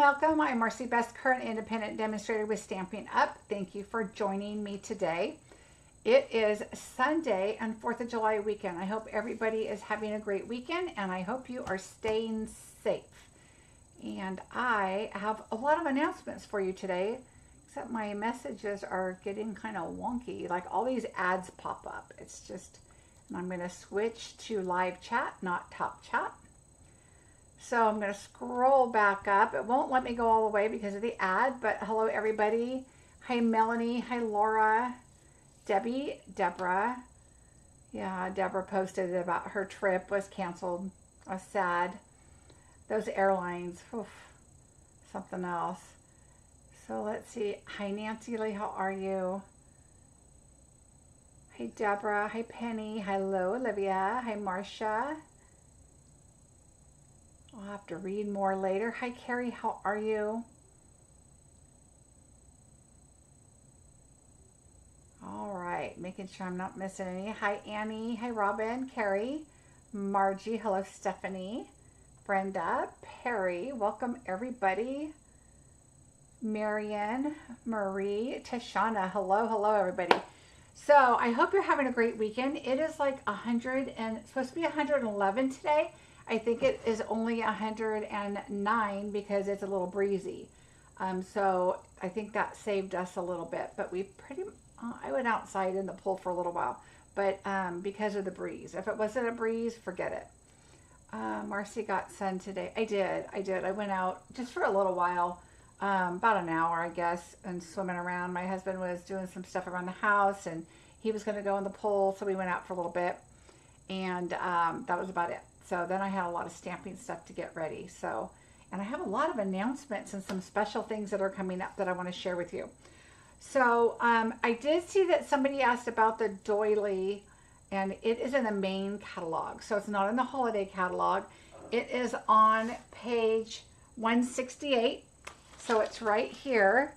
welcome. I'm Marcie Besecker, an independent demonstrator with Stampin' Up. Thank you for joining me today. It is Sunday and 4th of July weekend. I hope everybody is having a great weekend and I hope you are staying safe. And I have a lot of announcements for you today, except my messages are getting kind of wonky. Like all these ads pop up. It's just, and I'm going to switch to live chat, not top chat. So I'm going to scroll back up. It won't let me go all the way because of the ad, but hello everybody. Hi Melanie, hi Laura, Debbie, Deborah. Yeah, Deborah posted about her trip was canceled. I was sad. Those airlines, oof, something else. So let's see. Hi Nancy Lee, how are you? Hi Deborah, hi Penny, hello Olivia, hi Marcia. I'll have to read more later. Hi Carrie, how are you? All right, making sure I'm not missing any. Hi Annie, hi Robin, Carrie, Margie, hello Stephanie, Brenda, Perry, welcome everybody. Marianne, Marie, Tashana, hello everybody. So I hope you're having a great weekend. It is like 100 and it's supposed to be 111 today. I think it is only 109 because it's a little breezy. So I think that saved us a little bit, but we I went outside in the pool for a little while, but because of the breeze. If it wasn't a breeze, forget it. Marcie got sun today. I did. I went out just for a little while, about an hour, I guess, and swimming around. My husband was doing some stuff around the house and he was going to go in the pool. So we went out for a little bit and that was about it. So then I had a lot of stamping stuff to get ready. So, and I have a lot of announcements and some special things that are coming up that I want to share with you. So I did see that somebody asked about the doily, and it is in the main catalog. So it's not in the holiday catalog. It is on page 168. So it's right here.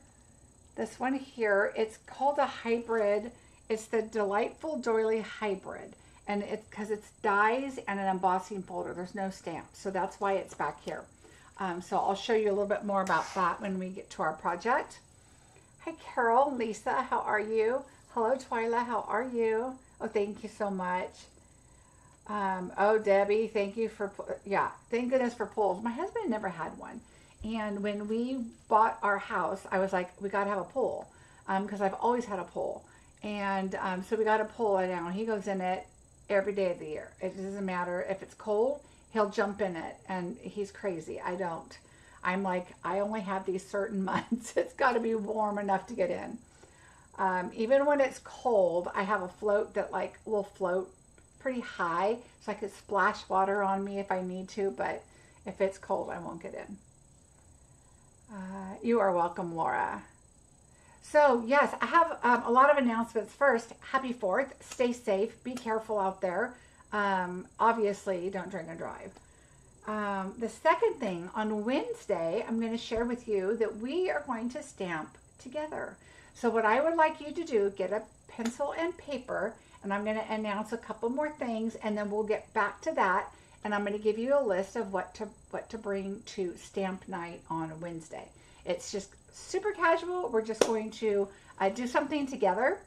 This one here, it's called a hybrid. It's the Delightful Doily Hybrid. And it's because it's dies and an embossing folder. There's no stamp. So that's why it's back here. So I'll show you a little bit more about that when we get to our project. Hi, Carol, Lisa, how are you? Hello, Twyla, how are you? Oh, thank you so much. Oh, Debbie, thank you for, yeah, thank goodness for pools. My husband never had one. And when we bought our house, I was like, we got to have a pool because I've always had a pool. And so we got a pool now, and he goes in it every day of the year. It doesn't matter if it's cold, he'll jump in it, and he's crazy. I don't. I'm like, I only have these certain months. It's got to be warm enough to get in. Even when it's cold, I have a float that like will float pretty high, so I could splash water on me if I need to, but if it's cold, I won't get in. You are welcome, Laura. So yes, I have a lot of announcements. First, happy 4th. Stay safe. Be careful out there. Obviously, don't drink and drive. The second thing, on Wednesday, I'm going to share with you that we are going to stamp together. So what I would like you to do, get a pencil and paper, and I'm going to announce a couple more things, and then we'll get back to that, and I'm going to give you a list of what to bring to stamp night on Wednesday. It's just super casual. We're just going to do something together,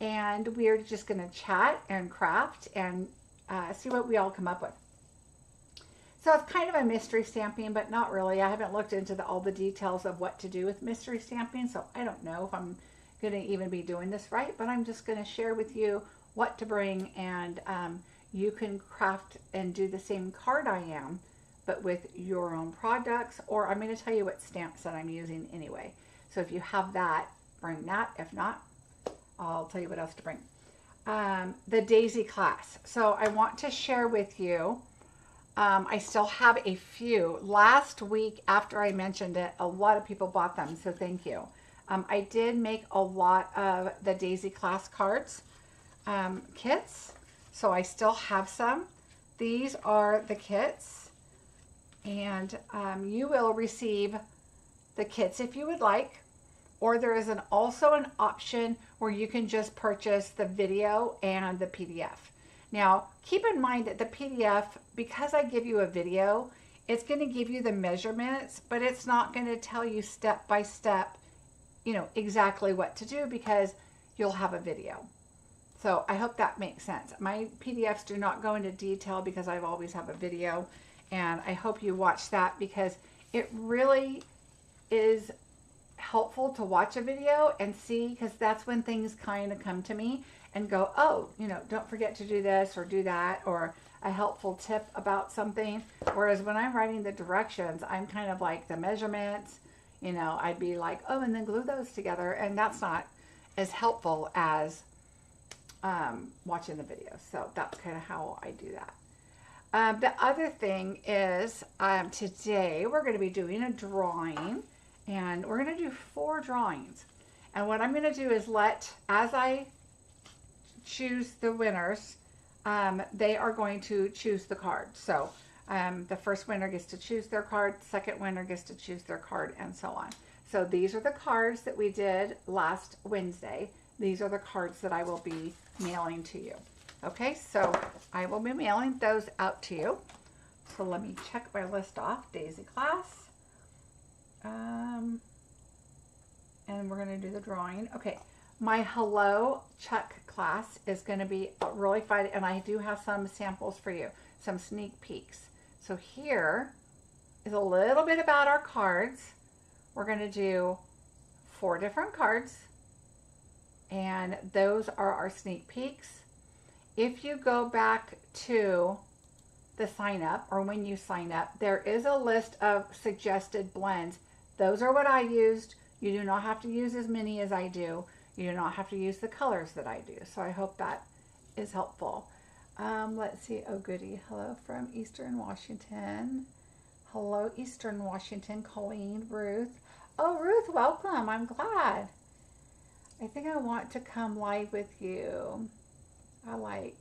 and we're just going to chat and craft and see what we all come up with. So it's kind of a mystery stamping, but not really. I haven't looked into all the details of what to do with mystery stamping, so I don't know if I'm going to even be doing this right, but I'm just going to share with you what to bring, and you can craft and do the same card I am, but with your own products, or I'm going to tell you what stamps that I'm using anyway. So if you have that, bring that. If not, I'll tell you what else to bring. The Daisy class. So I want to share with you, I still have a few. Last week after I mentioned it, a lot of people bought them, so thank you. I did make a lot of the Daisy class cards kits, so I still have some. These are the kits, and you will receive the kits if you would like, or there is also an option where you can just purchase the video and the PDF. Now, keep in mind that the PDF, because I give you a video, it's going to give you the measurements, but it's not going to tell you step by step, you know, exactly what to do because you'll have a video. So I hope that makes sense. My PDFs do not go into detail because I've always have a video, and I hope you watch that because it really is helpful to watch a video and see, because that's when things kind of come to me and go, oh, you know, don't forget to do this or do that, or a helpful tip about something. Whereas when I'm writing the directions, I'm kind of like the measurements, you know, I'd be like, oh, and then glue those together, and that's not as helpful as watching the video. So that's kind of how I do that. The other thing is today we're going to be doing a drawing, and we're going to do 4 drawings. And what I'm going to do is as I choose the winners, they are going to choose the card. So the first winner gets to choose their card, second winner gets to choose their card, and so on. So these are the cards that we did last Wednesday. These are the cards that I will be mailing to you. Okay, so I will be mailing those out to you. So let me check my list off. Daisy class. And we're going to do the drawing. Okay, my Hello Chuck class is going to be really fun, and I do have some samples for you, some sneak peeks. So here is a little bit about our cards. We're going to do 4 different cards, and those are our sneak peeks. If you go back to the sign up, or when you sign up, there is a list of suggested blends. Those are what I used. You do not have to use as many as I do. You do not have to use the colors that I do. So I hope that is helpful. Let's see. Oh, goody. Hello from Eastern Washington. Hello, Eastern Washington. Colleen, Ruth. Oh, Ruth, welcome. I'm glad. I think I want to come live with you. I like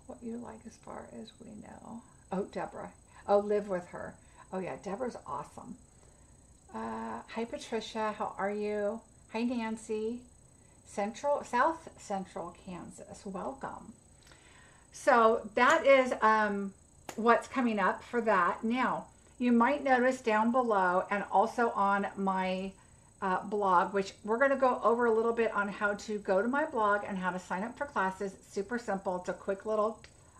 what you like as far as we know. Oh, Deborah. Oh, live with her. Oh, yeah, Deborah's awesome. Hi, Patricia. How are you? Hi, Nancy. South Central Kansas. Welcome. So that is what's coming up for that. Now, you might notice down below and also on my blog, which we're going to go over a little bit on how to go to my blog and how to sign up for classes. It's super simple. It's a quick little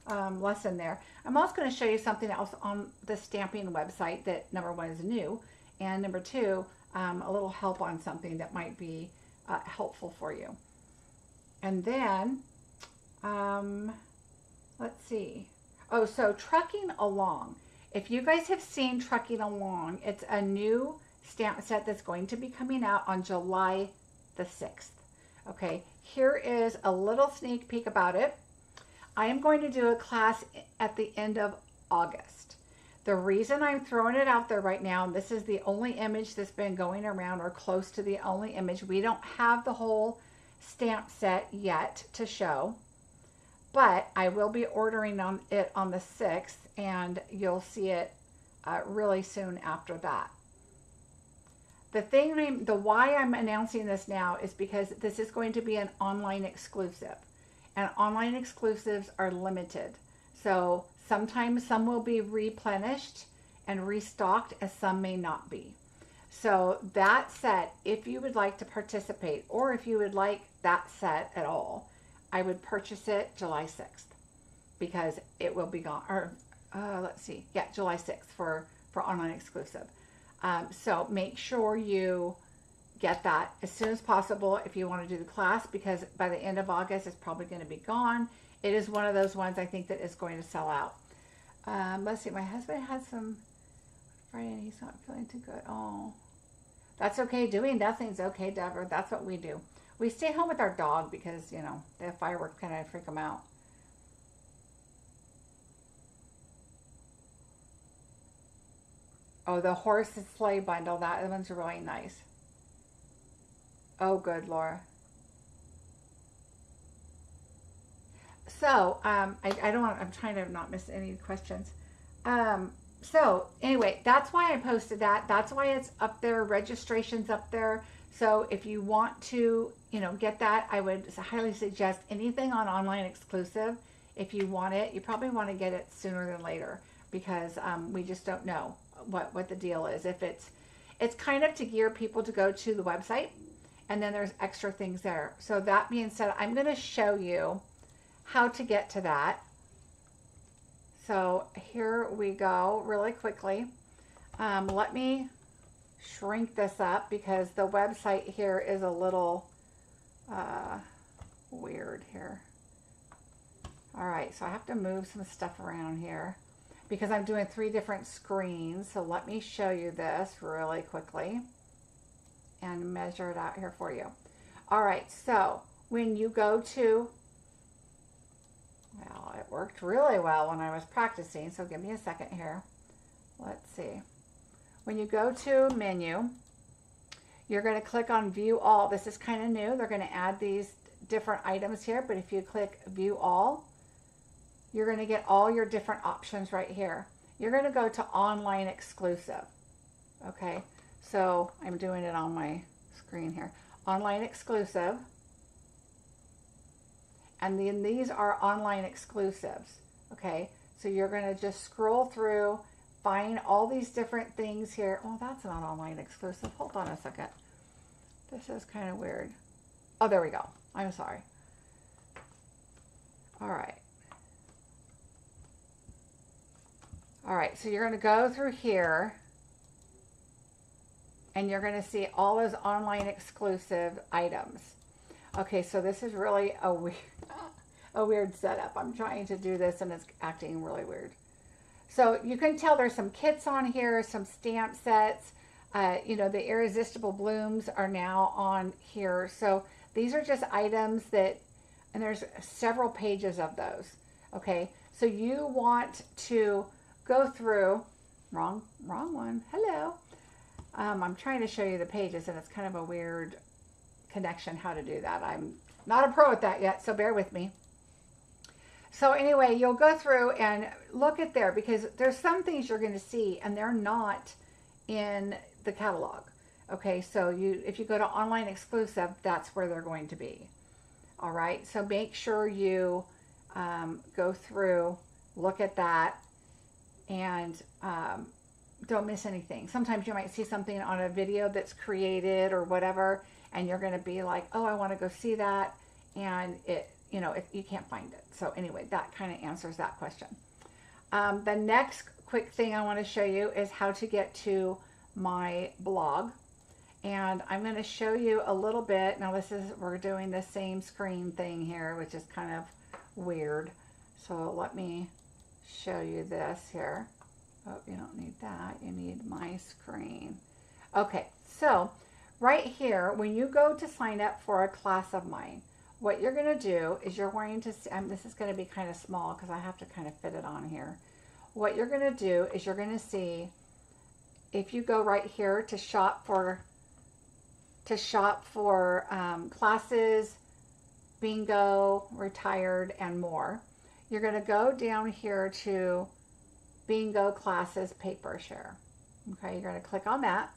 lesson there. I'm also going to show you something else on the Stampin website that, number 1, is new, and number 2, a little help on something that might be helpful for you. And then let's see. Oh, so Trucking Along. If you guys have seen Trucking Along, it's a new stamp set that's going to be coming out on July the 6th. Okay, here is a little sneak peek about it. I am going to do a class at the end of August. The reason I'm throwing it out there right now, and this is the only image that's been going around, or close to the only image. We don't have the whole stamp set yet to show, but I will be ordering it on the 6th, and you'll see it really soon after that. The why I'm announcing this now is because this is going to be an online exclusive, and online exclusives are limited. So sometimes some will be replenished and restocked, and some may not be. So that set, if you would like to participate, or if you would like that set at all, I would purchase it July 6th, because it will be gone. Or let's see, yeah, July 6th for online exclusive. So make sure you get that as soon as possible if you want to do the class, because by the end of August it's probably going to be gone. It is one of those ones I think that is going to sell out. Let's see, my husband had some Friday and he's not feeling too good. Oh, that's okay. Doing nothing's okay, Deborah. That's what we do. We stay home with our dog because, you know, the fireworks kind of freak them out. Oh, the horse and sleigh bundle. That one's really nice. Oh, good, Laura. So, I'm trying to not miss any questions. So anyway, that's why I posted that. That's why it's up there. Registration's up there. So if you want to, you know, get that, I would highly suggest anything on online exclusive. If you want it, you probably want to get it sooner than later, because we just don't know what the deal is. If it's kind of to gear people to go to the website, and then there's extra things there. So that being said, I'm going to show you how to get to that. So here we go really quickly. Let me shrink this up because the website here is a little weird here. All right, so I have to move some stuff around here because I'm doing 3 different screens. So let me show you this really quickly and measure it out here for you. All right, so when you go to, well, it worked really well when I was practicing, so give me a second here. Let's see. When you go to menu, you're going to click on view all. This is kind of new. They're going to add these different items here, but if you click view all, you're going to get all your different options right here. You're going to go to online exclusive. Okay, so I'm doing it on my screen here. Online exclusive. And then these are online exclusives. Okay, so you're going to just scroll through, find all these different things here. Oh, that's not online exclusive. Hold on a second. This is kind of weird. Oh, there we go. I'm sorry. All right. All right, so you're going to go through here and you're going to see all those online exclusive items. Okay, so this is really a weird setup. I'm trying to do this and it's acting really weird. So you can tell there's some kits on here, some stamp sets. You know, the irresistible blooms are now on here. So these are just items that, and there's several pages of those. Okay, so you want to go through, wrong one, hello. I'm trying to show you the pages and it's kind of a weird connection how to do that. I'm not a pro at that yet, so bear with me. So anyway, you'll go through and look at there because there's some things you're going to see and they're not in the catalog. Okay, so if you go to online exclusive, that's where they're going to be. All right, so make sure you go through, look at that, and don't miss anything. Sometimes you might see something on a video that's created or whatever, and you're going to be like, oh, I want to go see that, and you know, if you can't find it. So anyway, that kind of answers that question. The next quick thing I want to show you is how to get to my blog. And I'm going to show you a little bit. Now we're doing the same screen thing here, which is kind of weird. So let me show you this here. Oh, you don't need that. You need my screen. Okay, so right here, when you go to sign up for a class of mine, what you're going to do is you're going to, this is going to be kind of small because I have to kind of fit it on here. What you're going to do is you're going to see, if you go right here to shop for classes, bingo, retired, and more, you're going to go down here to bingo classes paper share. Okay, you're going to click on that.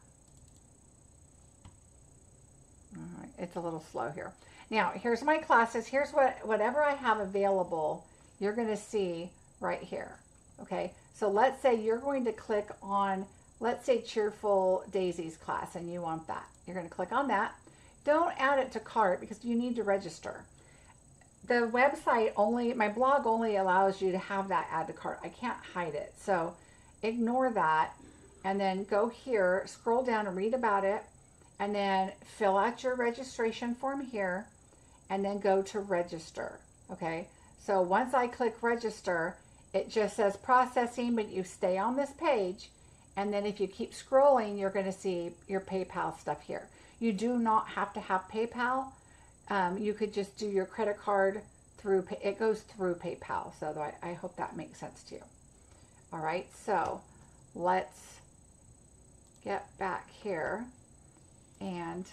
All right, it's a little slow here. Now, here's my classes. Here's whatever I have available, you're going to see right here. Okay, so let's say you're going to click on, let's say Cheerful Daisies class, and you want that. You're going to click on that. Don't add it to cart because you need to register. The website only, my blog only allows you to have that add to cart. I can't hide it. So ignore that and then go here, scroll down and read about it, and then fill out your registration form here and then go to register. Okay, so once I click register, it just says processing, but you stay on this page, and then if you keep scrolling, you're going to see your PayPal stuff here. You do not have to have PayPal. You could just do your credit card through, it goes through PayPal. So I hope that makes sense to you. All right, so let's get back here and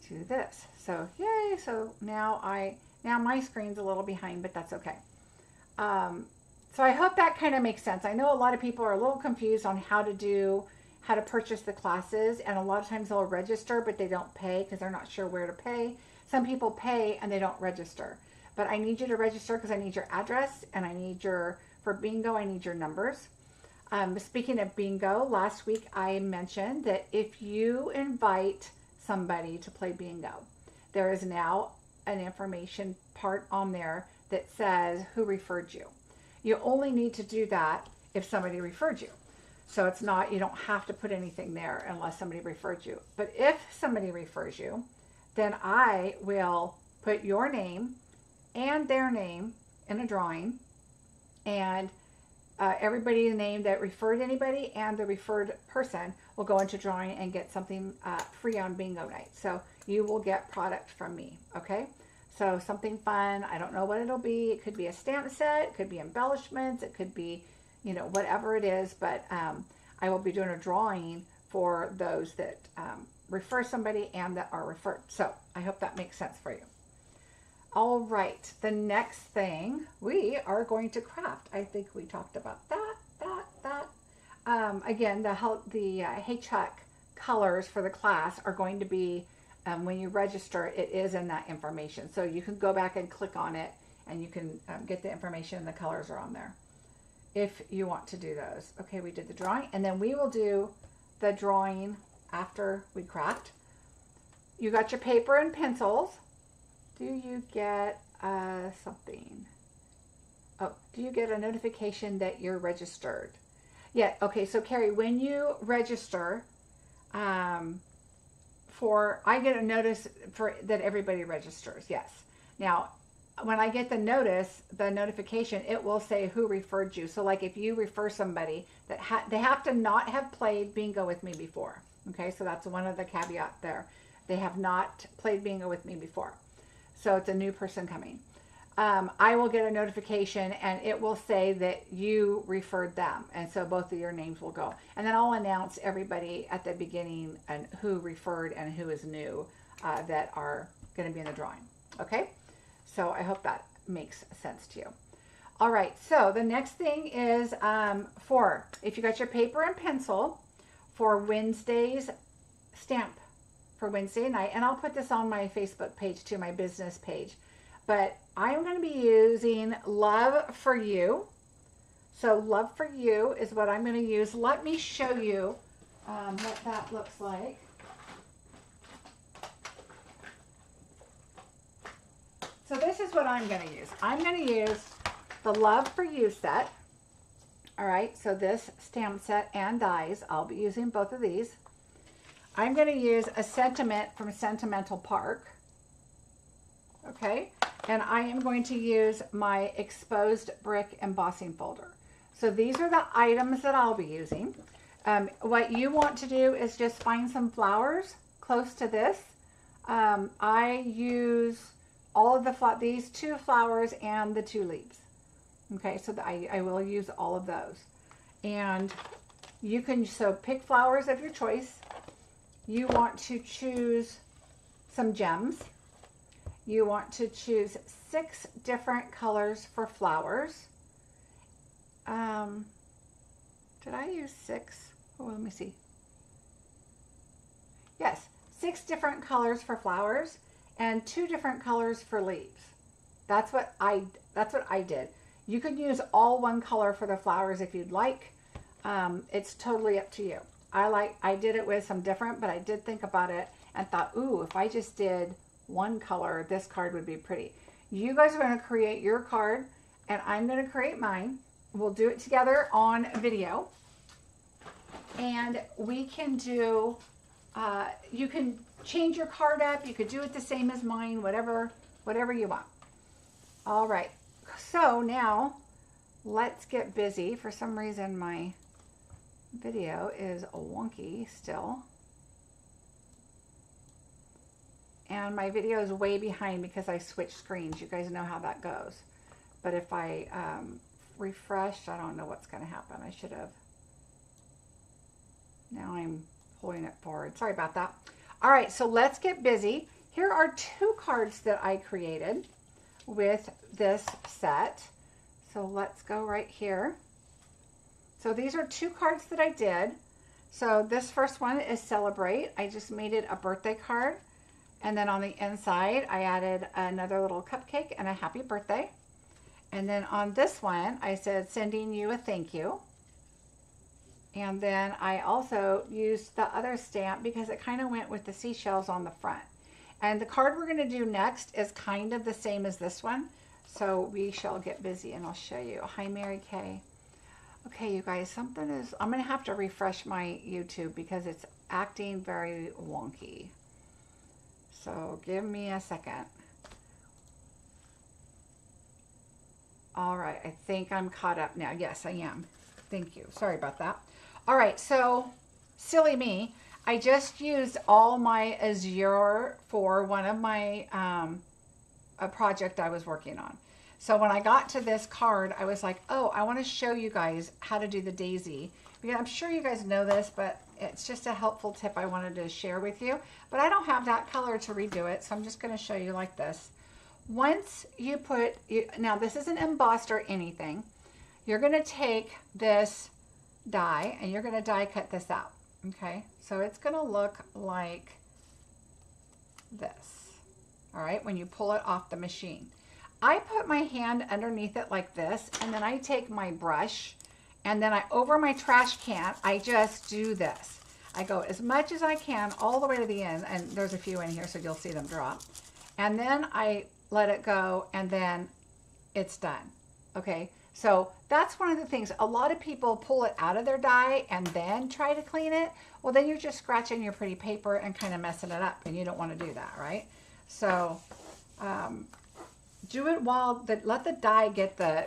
do this. So yay, so now my screen's a little behind, but that's okay. So I hope that kind of makes sense. I know a lot of people are a little confused on how to purchase the classes, and a lot of times they'll register, but they don't pay because they're not sure where to pay. Some people pay and they don't register, but I need you to register because I need your address and I need for bingo, I need your numbers. Speaking of bingo, last week I mentioned that if you invite somebody to play bingo, there is now an information part on there that says who referred you. You only need to do that if somebody referred you. So it's not, you don't have to put anything there unless somebody referred you. But if somebody refers you, then I will put your name and their name in a drawing, and everybody's name that referred anybody and the referred person will go into drawing and get something free on bingo night. So you will get product from me, okay? So something fun. I don't know what it'll be. It could be a stamp set. It could be embellishments. It could be, you know, whatever it is. But I will be doing a drawing for those that refer somebody and that are referred. So I hope that makes sense for you. All right, the next thing we are going to craft. I think we talked about that. Again, the HHUC colors for the class are going to be, when you register, it is in that information. So you can go back and click on it and you can get the information, and the colors are on there if you want to do those. Okay, we did the drawing, and then we will do the drawing after we craft. You got your paper and pencils. Do you get something? Oh, do you get a notification that you're registered? Yeah, okay, so Carrie, when you register, I get a notice for that everybody registers, yes. Now, when I get the notification, it will say who referred you. So like if you refer somebody, that they have to not have played bingo with me before. Okay, so that's one of the caveats there. They have not played bingo with me before. So it's a new person coming. I will get a notification and it will say that you referred them. And so both of your names will go. And then I'll announce everybody at the beginning and who referred and who is new that are going to be in the drawing. Okay? So I hope that makes sense to you. All right. So the next thing is if you got your paper and pencil for Wednesday's stamp for Wednesday night, and I'll put this on my Facebook page too, my business page, but I'm going to be using Love for You. So Love for You is what I'm going to use. Let me show you what that looks like. So this is what I'm going to use. I'm going to use the Love for You set. All right, so this stamp set and dies, I'll be using both of these. I'm going to use a sentiment from Sentimental Park. Okay, and I am going to use my exposed brick embossing folder. So these are the items that I'll be using. What you want to do is just find some flowers close to this. I use all of these 2 flowers and the 2 leaves. Okay, so I will use all of those. And you can pick flowers of your choice. You want to choose some gems. You want to choose 6 different colors for flowers. Did I use 6? Oh, let me see. Yes, 6 different colors for flowers and 2 different colors for leaves. That's what I did. You could use all one color for the flowers if you'd like. It's totally up to you. I did it with some different, but I did think about it and thought, ooh, if I just did one color, this card would be pretty. You guys are going to create your card and I'm going to create mine. We'll do it together on video. And we can do, you can change your card up. You could do it the same as mine, whatever you want. All right. So now let's get busy. For some reason, my video is wonky still. And my video is way behind because I switched screens. You guys know how that goes. But if I refresh, I don't know what's going to happen. I should have. Now I'm holding it forward. Sorry about that. All right, so let's get busy. Here are 2 cards that I created with this set. So let's go right here. So these are 2 cards that I did. So this first one is Celebrate. I just made it a birthday card. And then on the inside, I added another little cupcake and a happy birthday. And then on this one, I said, sending you a thank you. And then I also used the other stamp because it kind of went with the seashells on the front. And the card we're going to do next is kind of the same as this one. So we shall get busy and I'll show you. Hi, Mary Kay. Okay, you guys, I'm going to have to refresh my YouTube because it's acting very wonky. So give me a second. All right, I think I'm caught up now. Yes, I am. Thank you. Sorry about that. All right, so silly me. I just used all my Azure for one of my a project I was working on. So when I got to this card, I was like, oh, I want to show you guys how to do the daisy. Because I'm sure you guys know this, but it's just a helpful tip I wanted to share with you. But I don't have that color to redo it, so I'm just going to show you like this. Once you put, now this isn't embossed or anything. You're going to take this die and you're going to die cut this out. Okay, so it's going to look like this. All right, when you pull it off the machine. I put my hand underneath it like this, and then I take my brush, and then over my trash can, I just do this. I go as much as I can all the way to the end, and there's a few in here, so you'll see them drop. And then I let it go, and then it's done. Okay, so that's one of the things. A lot of people pull it out of their die and then try to clean it. Well, then you're just scratching your pretty paper and kind of messing it up, and you don't want to do that, right? So do it while let the die get the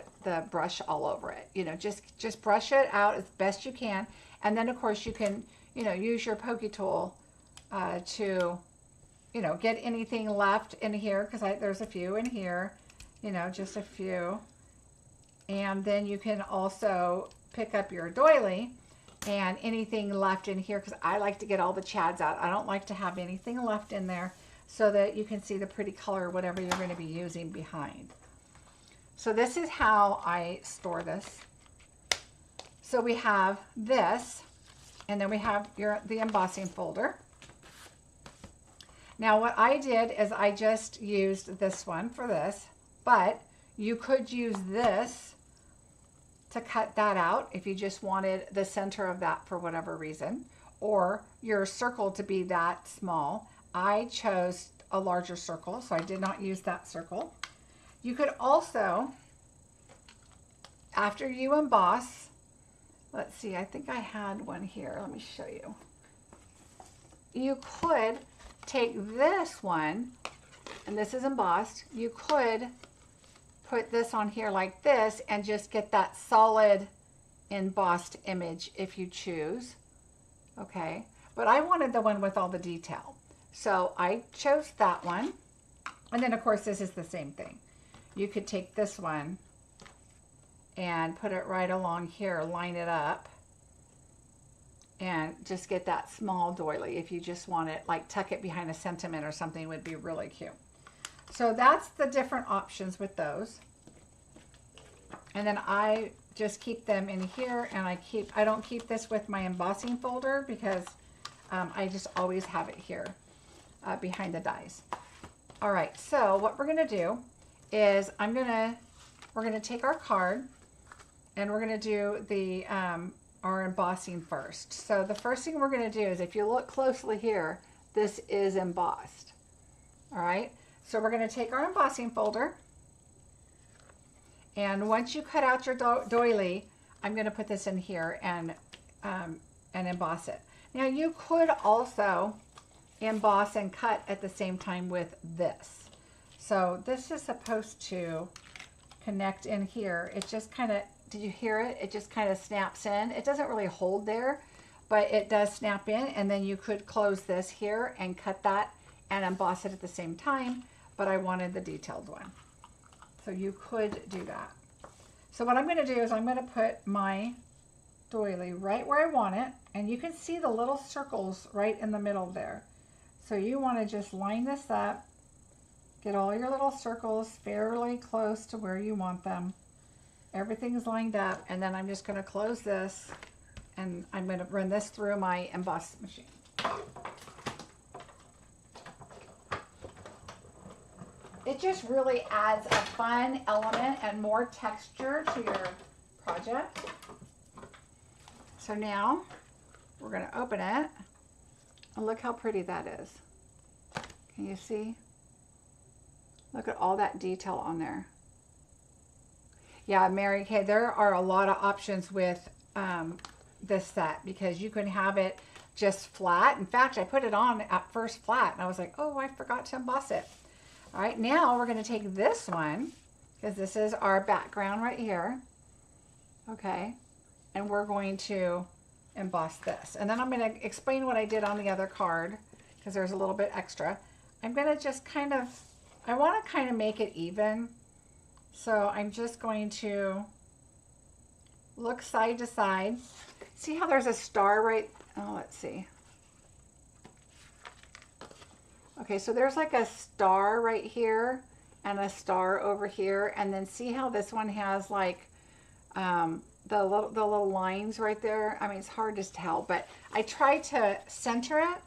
brush all over it. You know, just brush it out as best you can, and then of course you can, you know, use your pokey tool to, you know, get anything left in here, because there's a few in here, you know, just a few. And then you can also pick up your doily and anything left in here, because I like to get all the chads out. I don't like to have anything left in there, so that you can see the pretty color, whatever you're going to be using behind. So this is how I store this. So we have this, and then we have the embossing folder. Now what I did is I just used this one for this, but you could use this to cut that out if you just wanted the center of that for whatever reason, or your circle to be that small. I chose a larger circle, so I did not use that circle. You could also, after you emboss, let's see, I think I had one here. Let me show you. You could take this one, and this is embossed. You could put this on here like this and just get that solid embossed image if you choose. Okay, but I wanted the one with all the detail. So I chose that one. And then of course this is the same thing. You could take this one and put it right along here, line it up, and just get that small doily. If you just want it, like tuck it behind a sentiment or something, would be really cute. So that's the different options with those. And then I just keep them in here, and I don't keep this with my embossing folder because I just always have it here. Behind the dies. All right, so what we're gonna do is we're gonna take our card and we're gonna do the our embossing first. So the first thing we're gonna do is, if you look closely here, this is embossed. All right, so we're gonna take our embossing folder, and once you cut out your doily, I'm gonna put this in here and emboss it. Now you could also emboss and cut at the same time with this. So this is supposed to connect in here. It just kind of, did you hear it? It just kind of snaps in. It doesn't really hold there, but it does snap in, and then you could close this here and cut that and emboss it at the same time, but I wanted the detailed one. So you could do that. So what I'm going to do is I'm going to put my doily right where I want it, and you can see the little circles right in the middle there. So you want to just line this up, get all your little circles fairly close to where you want them. Everything's lined up, and then I'm just going to close this, and I'm going to run this through my emboss machine. It just really adds a fun element and more texture to your project. So now we're going to open it. And look how pretty that is. Can you see? Look at all that detail on there. Yeah, Mary Kay, there are a lot of options with this set because you can have it just flat. In fact, I put it on at first flat and I was like, oh, I forgot to emboss it. All right, now we're going to take this one because this is our background right here. Okay, and we're going to emboss this. And then I'm going to explain what I did on the other card because there's a little bit extra. I'm going to just kind of, I want to kind of make it even. So I'm just going to look side to side. See how there's a star right? Oh, let's see. Okay, so there's like a star right here and a star over here. And then see how this one has like the little lines right there. I mean, it's hard to tell, but I try to center it.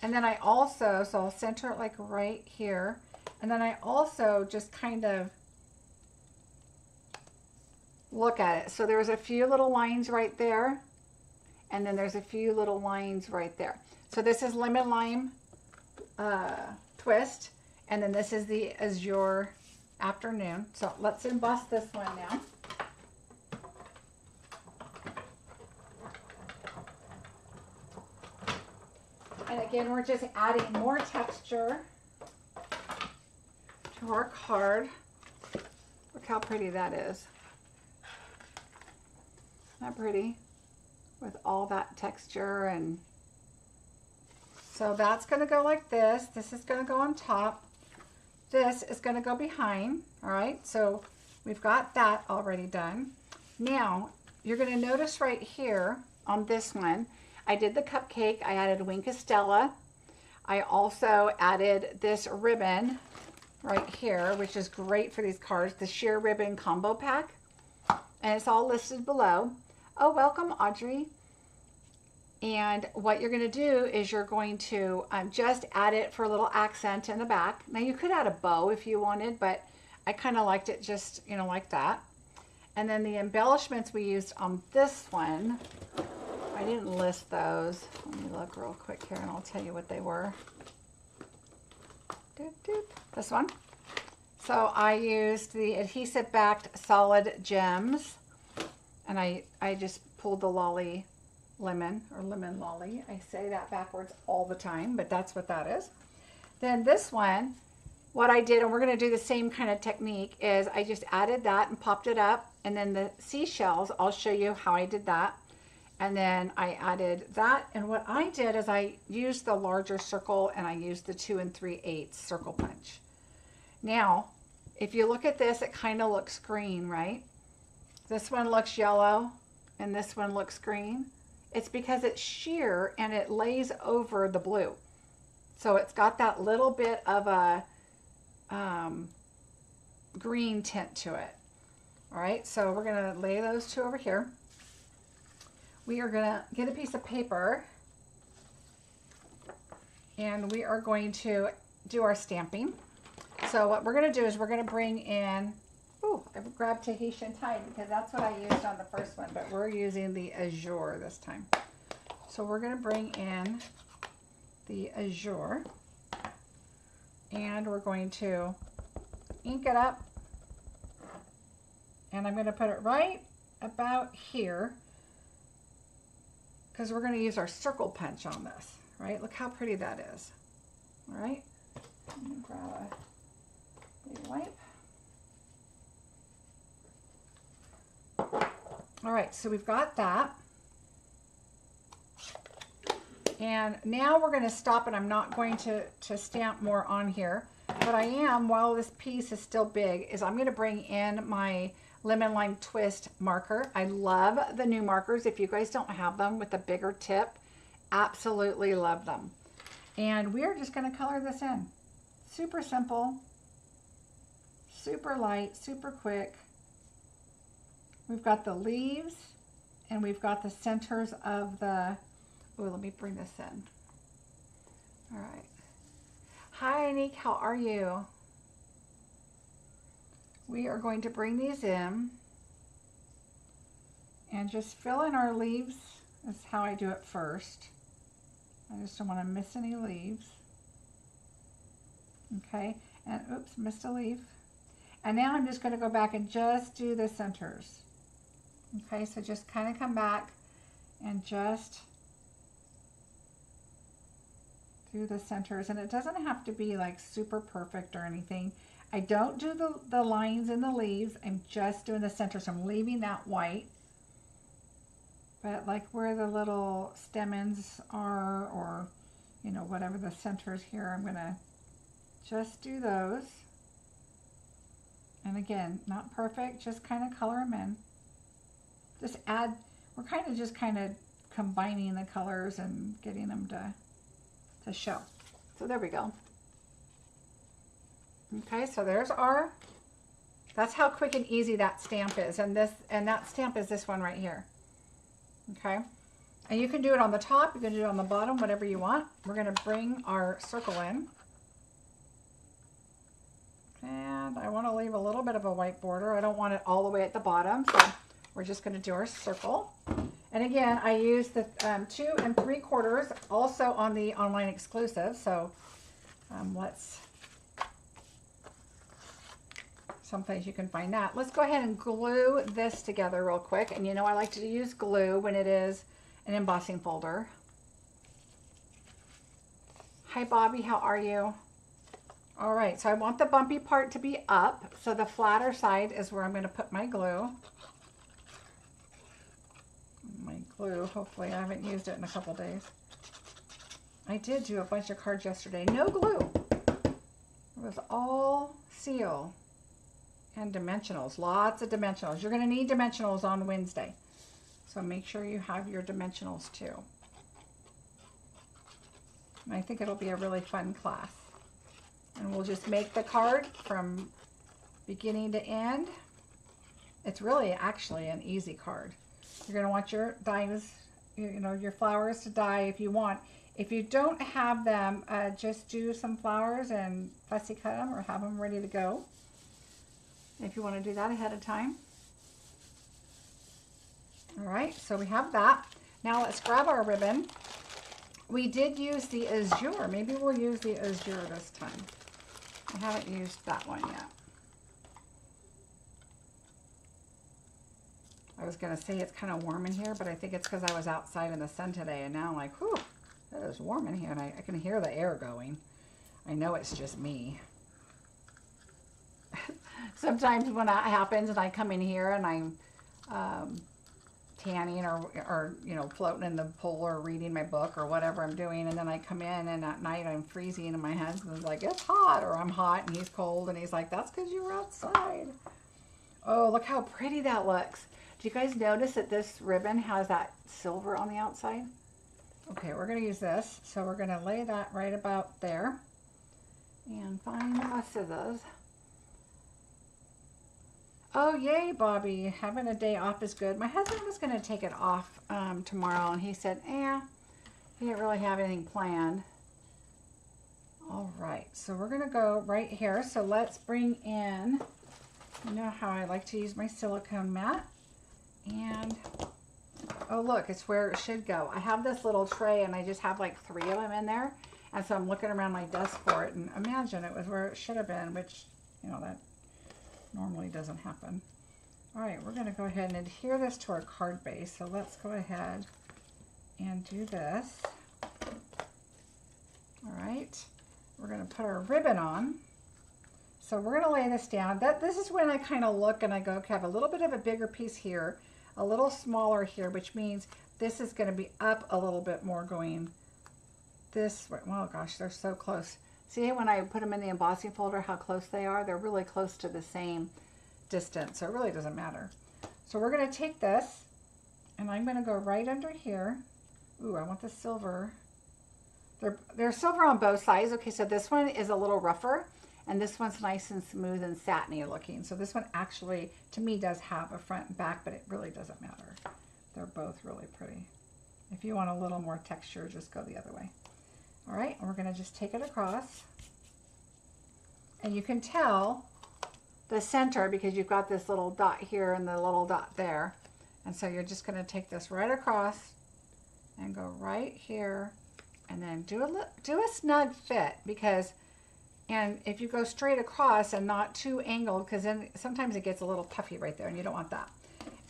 And then I also, so I'll center it like right here. And then I also just kind of look at it. So there's a few little lines right there. And then there's a few little lines right there. So this is lemon lime twist. And then this is the azure afternoon. So let's emboss this one now. And again, we're just adding more texture to our card. Look how pretty that is. Isn't that pretty? With all that texture. And so that's going to go like this. This is going to go on top. This is going to go behind. All right, so we've got that already done. Now you're going to notice right here on this one, I did the cupcake. I added Wink of Stella. I also added this ribbon right here, which is great for these cards, the sheer ribbon combo pack. And it's all listed below. Oh, welcome, Audrey. And what you're going to do is you're going to just add it for a little accent in the back. Now you could add a bow if you wanted, but I kind of liked it just, you know, like that. And then the embellishments we used on this one, I didn't list those. Let me look real quick here and I'll tell you what they were. Doop, doop. This one. So I used the adhesive backed solid gems. And I just pulled the lolly lemon, or lemon lolly. I say that backwards all the time, but that's what that is. Then this one, what I did, and we're going to do the same kind of technique, is I just added that and popped it up. And then the seashells, I'll show you how I did that. And then I added that. And what I did is I used the larger circle and I used the 2 3/8 circle punch. Now, if you look at this, it kind of looks green, right? This one looks yellow and this one looks green. It's because it's sheer and it lays over the blue. So it's got that little bit of a green tint to it. All right, so we're gonna lay those two over here. We are gonna get a piece of paper and we are going to do our stamping. So what we're gonna do is we're gonna bring in, oh, I grabbed Tahitian Tide because that's what I used on the first one, but we're using the azure this time. So we're gonna bring in the azure and we're going to ink it up. And I'm gonna put it right about here because we're going to use our circle punch on this, right? Look how pretty that is. All right, I'm going to grab a big wipe. All right, so we've got that. And now we're going to stop, and I'm not going to stamp more on here. But I am, while this piece is still big, is I'm going to bring in my Lemon Lime Twist marker. I love the new markers. If you guys don't have them with a bigger tip, absolutely love them. And we're just going to color this in. Super simple, super light, super quick. We've got the leaves and we've got the centers of the, oh, let me bring this in. All right. Hi, Nick, how are you? We are going to bring these in And just fill in our leaves. That's how I do it first. I just don't want to miss any leaves. Okay, and oops, missed a leaf. And now I'm just going to go back and just do the centers. Okay, so just kind of come back and just do the centers. And it doesn't have to be like super perfect or anything. I don't do the lines in the leaves. I'm just doing the centers. I'm leaving that white. But like where the little stamens are, or, you know, whatever the centers here, I'm going to just do those. And again, not perfect, just kind of color them in. Just add, we're kind of just kind of combining the colors and getting them to show. So there we go. Okay, so there's our, that's how quick and easy that stamp is. And that stamp is this one right here. Okay, and you can do it on the top, you can do it on the bottom, whatever you want. We're going to bring our circle in. And I want to leave a little bit of a white border. I don't want it all the way at the bottom, so we're just going to do our circle. And again, I use the 2 3/4 also on the online exclusive. So let's, someplace you can find that. Let's go ahead and glue this together real quick. And you know I like to use glue when it is an embossing folder. Hi Bobby, how are you? All right, so I want the bumpy part to be up, so the flatter side is where I'm going to put my glue. My glue, hopefully I haven't used it in a couple days. I did do a bunch of cards yesterday. No glue. It was all seal and dimensionals, lots of dimensionals. You're going to need dimensionals on Wednesday, so make sure you have your dimensionals too. And I think it'll be a really fun class. And we'll just make the card from beginning to end. It's really actually an easy card. You're going to want your dies, you know, your flowers to die if you want. If you don't have them, just do some flowers and fussy cut them or have them ready to go. If you want to do that ahead of time. All right, so we have that. Now let's grab our ribbon. We did use the azure. Maybe we'll use the azure this time. I haven't used that one yet. I was going to say it's kind of warm in here, but I think it's because I was outside in the sun today, and now I'm like, whew, it is warm in here, and I can hear the air going. I know it's just me. Sometimes when that happens and I come in here and I'm tanning or you know, floating in the pool or reading my book or whatever I'm doing, and then I come in and at night I'm freezing and my husband's like, it's hot, or I'm hot and he's cold, and he's like, that's because you were outside. Oh, look how pretty that looks. Do you guys notice that this ribbon has that silver on the outside? Okay, we're going to use this, so we're going to lay that right about there and find my scissors. Oh, yay, Bobby. Having a day off is good. My husband was going to take it off tomorrow, and he said, he didn't really have anything planned. All right, so we're going to go right here. So let's bring in, you know how I like to use my silicone mat. And, oh, look, it's where it should go. I have this little tray, and I just have like 3 of them in there. And so I'm looking around my desk for it, and imagine it was where it should have been, which, you know, that normally doesn't happen. All right, we're going to go ahead and adhere this to our card base. So let's go ahead and do this. All right, we're going to put our ribbon on. So we're going to lay this down. This is when I kind of look and I go, okay, I have a little bit of a bigger piece here, a little smaller here, which means this is going to be up a little bit more going this way. Well, gosh, they're so close. See, when I put them in the embossing folder, how close they are? They're really close to the same distance, so it really doesn't matter. So we're going to take this, and I'm going to go right under here. Ooh, I want the silver. They're silver on both sides. Okay, so this one is a little rougher, and this one's nice and smooth and satiny looking. So this one actually, to me, does have a front and back, but it really doesn't matter. They're both really pretty. If you want a little more texture, just go the other way. All right, and we're going to just take it across. And you can tell the center, because you've got this little dot here and the little dot there. And so you're just going to take this right across and go right here, and then do a snug fit, because, and if you go straight across and not too angled, because then sometimes it gets a little puffy right there and you don't want that.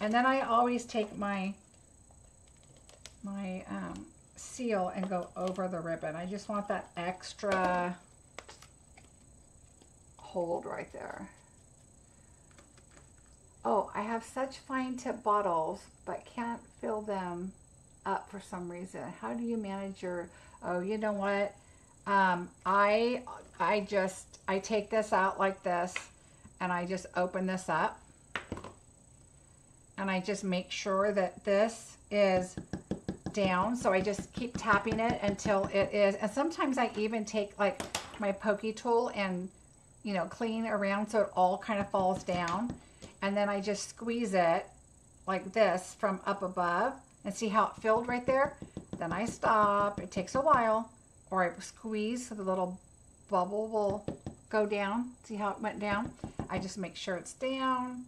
And then I always take my seal and go over the ribbon. I just want that extra hold right there. Oh, I have such fine tip bottles, but can't fill them up for some reason. How do you manage your, oh, you know what? I take this out like this, and I just open this up, and I just make sure that this is down. So I just keep tapping it until it is, and sometimes I even take like my pokey tool and, you know, clean around so it all kind of falls down. And then I just squeeze it like this from up above, and see how it filled right there? Then I stop. It takes a while. Or I squeeze so the little bubble will go down. See how it went down? I just make sure it's down,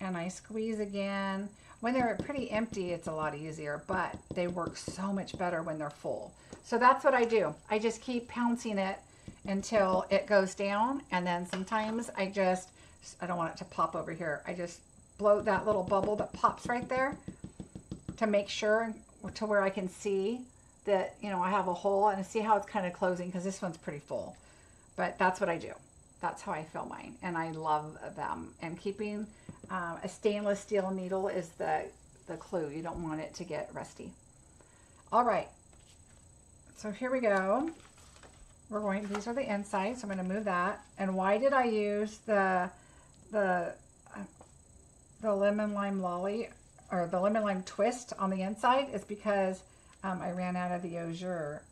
and I squeeze again. When they're pretty empty, it's a lot easier, but they work so much better when they're full. So that's what I do. I just keep pouncing it until it goes down, and then sometimes I don't want it to pop over here. I just blow that little bubble that pops right there to make sure, to where I can see that, you know, I have a hole, and see how it's kind of closing, because this one's pretty full. But that's what I do. That's how I fill mine, and I love them. And keeping a stainless steel needle is the clue. You don't want it to get rusty. All right, so here we go. These are the insides, so I'm going to move that. And why did I use the lemon lime lolly, or the lemon lime twist on the inside? Is because I ran out of the azure,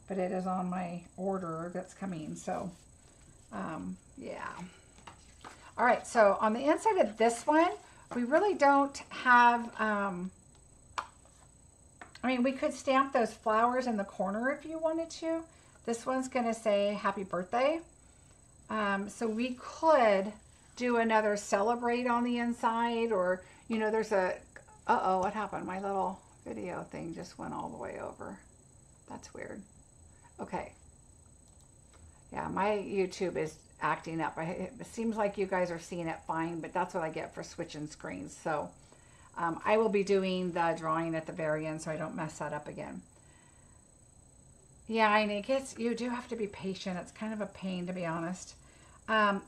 but it is on my order that's coming. So yeah. All right, so on the inside of this one, we really don't have, I mean, we could stamp those flowers in the corner if you wanted to. This one's going to say happy birthday. So we could do another celebrate on the inside, or, you know, there's a, uh-oh, what happened? My little video thing just went all the way over. That's weird. Okay. Yeah, my YouTube is acting up. It seems like you guys are seeing it fine, but that's what I get for switching screens. So I will be doing the drawing at the very end so I don't mess that up again. Yeah, I guess you do have to be patient. It's kind of a pain, to be honest.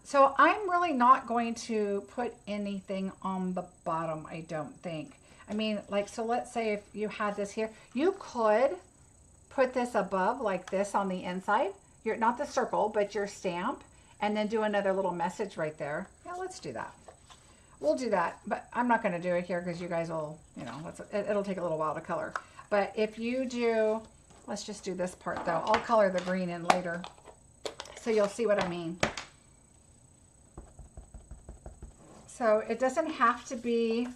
So I'm really not going to put anything on the bottom, I don't think. I mean, like, so let's say if you had this here, you could put this above like this on the inside. Not the circle, but your stamp, and then do another little message right there. Yeah, let's do that. We'll do that, but I'm not going to do it here because you guys will, you know, it'll take a little while to color. But if you do, let's just do this part though. I'll color the green in later, so you'll see what I mean. So it doesn't have to be,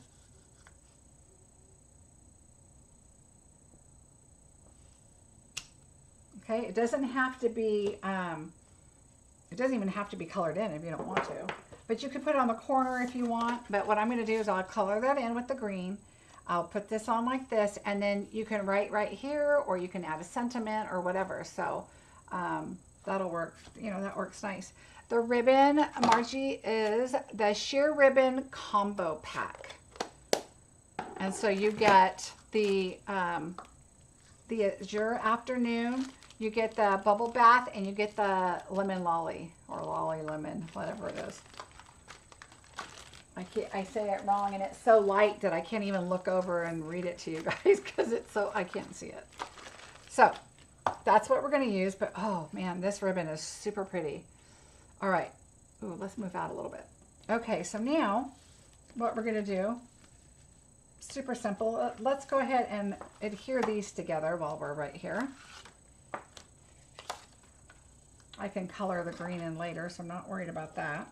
okay, it doesn't have to be, it doesn't even have to be colored in if you don't want to. But you could put it on the corner if you want. But what I'm going to do is I'll color that in with the green. I'll put this on like this, and then you can write right here, or you can add a sentiment or whatever. So that'll work. You know, that works nice. The ribbon, Margie, is the sheer ribbon combo pack. And so you get the Azure Afternoon, you get the bubble bath, and you get the lemon lolly, or lolly lemon, whatever it is. I say it wrong, and it's so light that I can't even look over and read it to you guys because it's so, I can't see it. So that's what we're going to use. But oh man, this ribbon is super pretty. All right. Ooh, let's move out a little bit. Okay, so now what we're going to do, super simple. Let's go ahead and adhere these together while we're right here. I can color the green in later, so I'm not worried about that.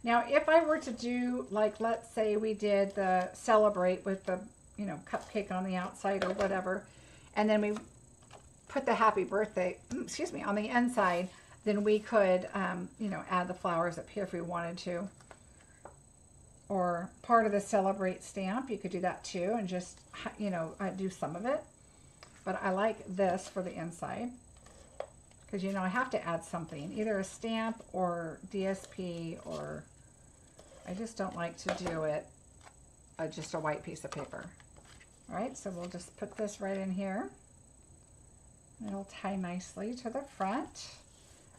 Now, if I were to do, like, let's say we did the celebrate with the, you know, cupcake on the outside or whatever, and then we put the happy birthday, excuse me, on the inside, then we could, you know, add the flowers up here if we wanted to. or part of the Celebrate stamp. You could do that too and just, you know, do some of it. But I like this for the inside because, you know, I have to add something, either a stamp or DSP, or I just don't like to do it just a white piece of paper. All right, so we'll just put this right in here. It'll tie nicely to the front.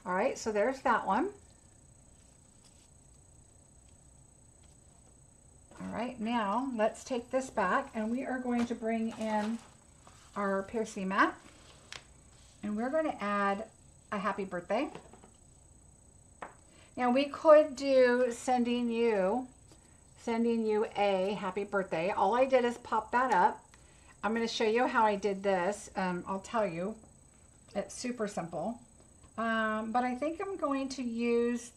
All right, so there's that one. All right, now let's take this back and we are going to bring in our piercing mat and we're going to add a happy birthday. Now we could do sending you a happy birthday. All I did is pop that up. I'm going to show you how I did this. I'll tell you, it's super simple. But I think I'm going to use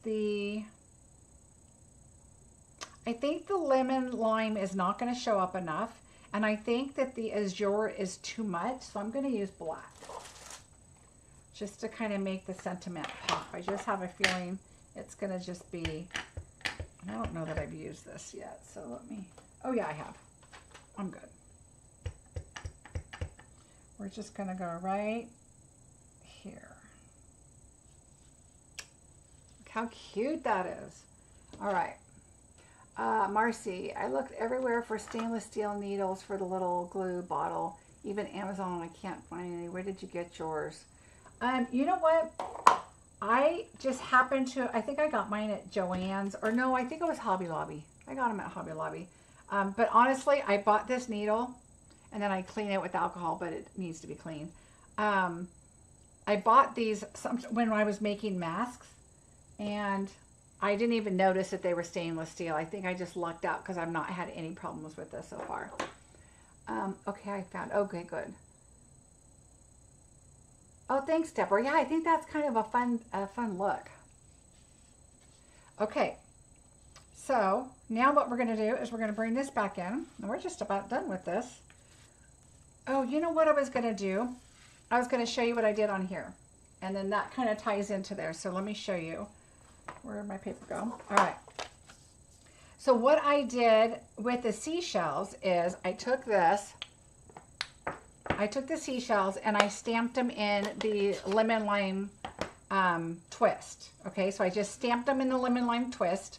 I think the lemon lime is not going to show up enough. And I think that the azure is too much. So I'm going to use black just to kind of make the sentiment pop. I just have a feeling it's going to just be, and I don't know that I've used this yet. So let me, oh yeah, I have. I'm good. We're just going to go right here. Look how cute that is. All right. Marcie, I looked everywhere for stainless steel needles for the little glue bottle, even Amazon, and I can't find any. Where did you get yours? You know what? I just happened to, I think I got mine at Joann's, or no, I think it was Hobby Lobby. I got them at Hobby Lobby. But honestly, I bought this needle, and then I clean it with alcohol, but it needs to be cleaned. I bought these when I was making masks, and I didn't even notice that they were stainless steel. I think I just lucked out because I've not had any problems with this so far. Okay, I found, okay, good. Oh, thanks, Deborah. Yeah, I think that's kind of a fun look. Okay, so now what we're going to do is we're going to bring this back in, and we're just about done with this. Oh, you know what I was going to do? I was going to show you what I did on here, and then that kind of ties into there. So let me show you. Where did my paper go? All right. So what I did with the seashells is I took the seashells and I stamped them in the lemon lime twist. Okay, so I just stamped them in the lemon lime twist.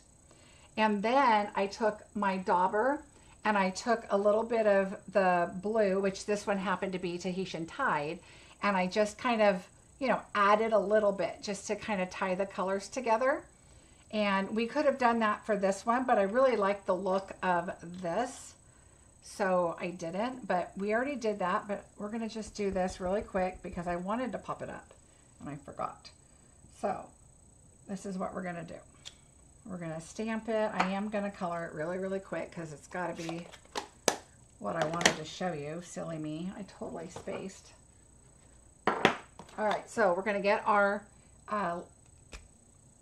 And then I took my dauber and I took a little bit of the blue, which this one happened to be Tahitian Tide, and I just kind of, you know, added a little bit just to kind of tie the colors together. And we could have done that for this one, but I really like the look of this, so I didn't. But we already did that, but we're going to just do this really quick because I wanted to pop it up and I forgot. So this is what we're going to do. We're going to stamp it. I am going to color it really, really quick because it's got to be what I wanted to show you. Silly me. I totally spaced. All right, so we're going to get our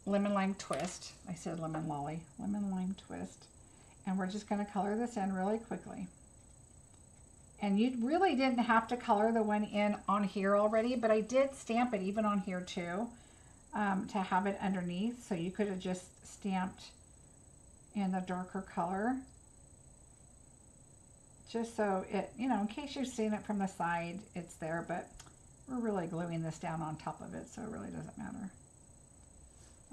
lemon lime twist. I said lemon lolly. Lemon lime twist. And we're just going to color this in really quickly. And you really didn't have to color the one in on here already, but I did stamp it even on here too, to have it underneath. So you could have just stamped in the darker color, just so it, you know, in case you've seen it from the side, it's there, but we're really gluing this down on top of it, so it really doesn't matter.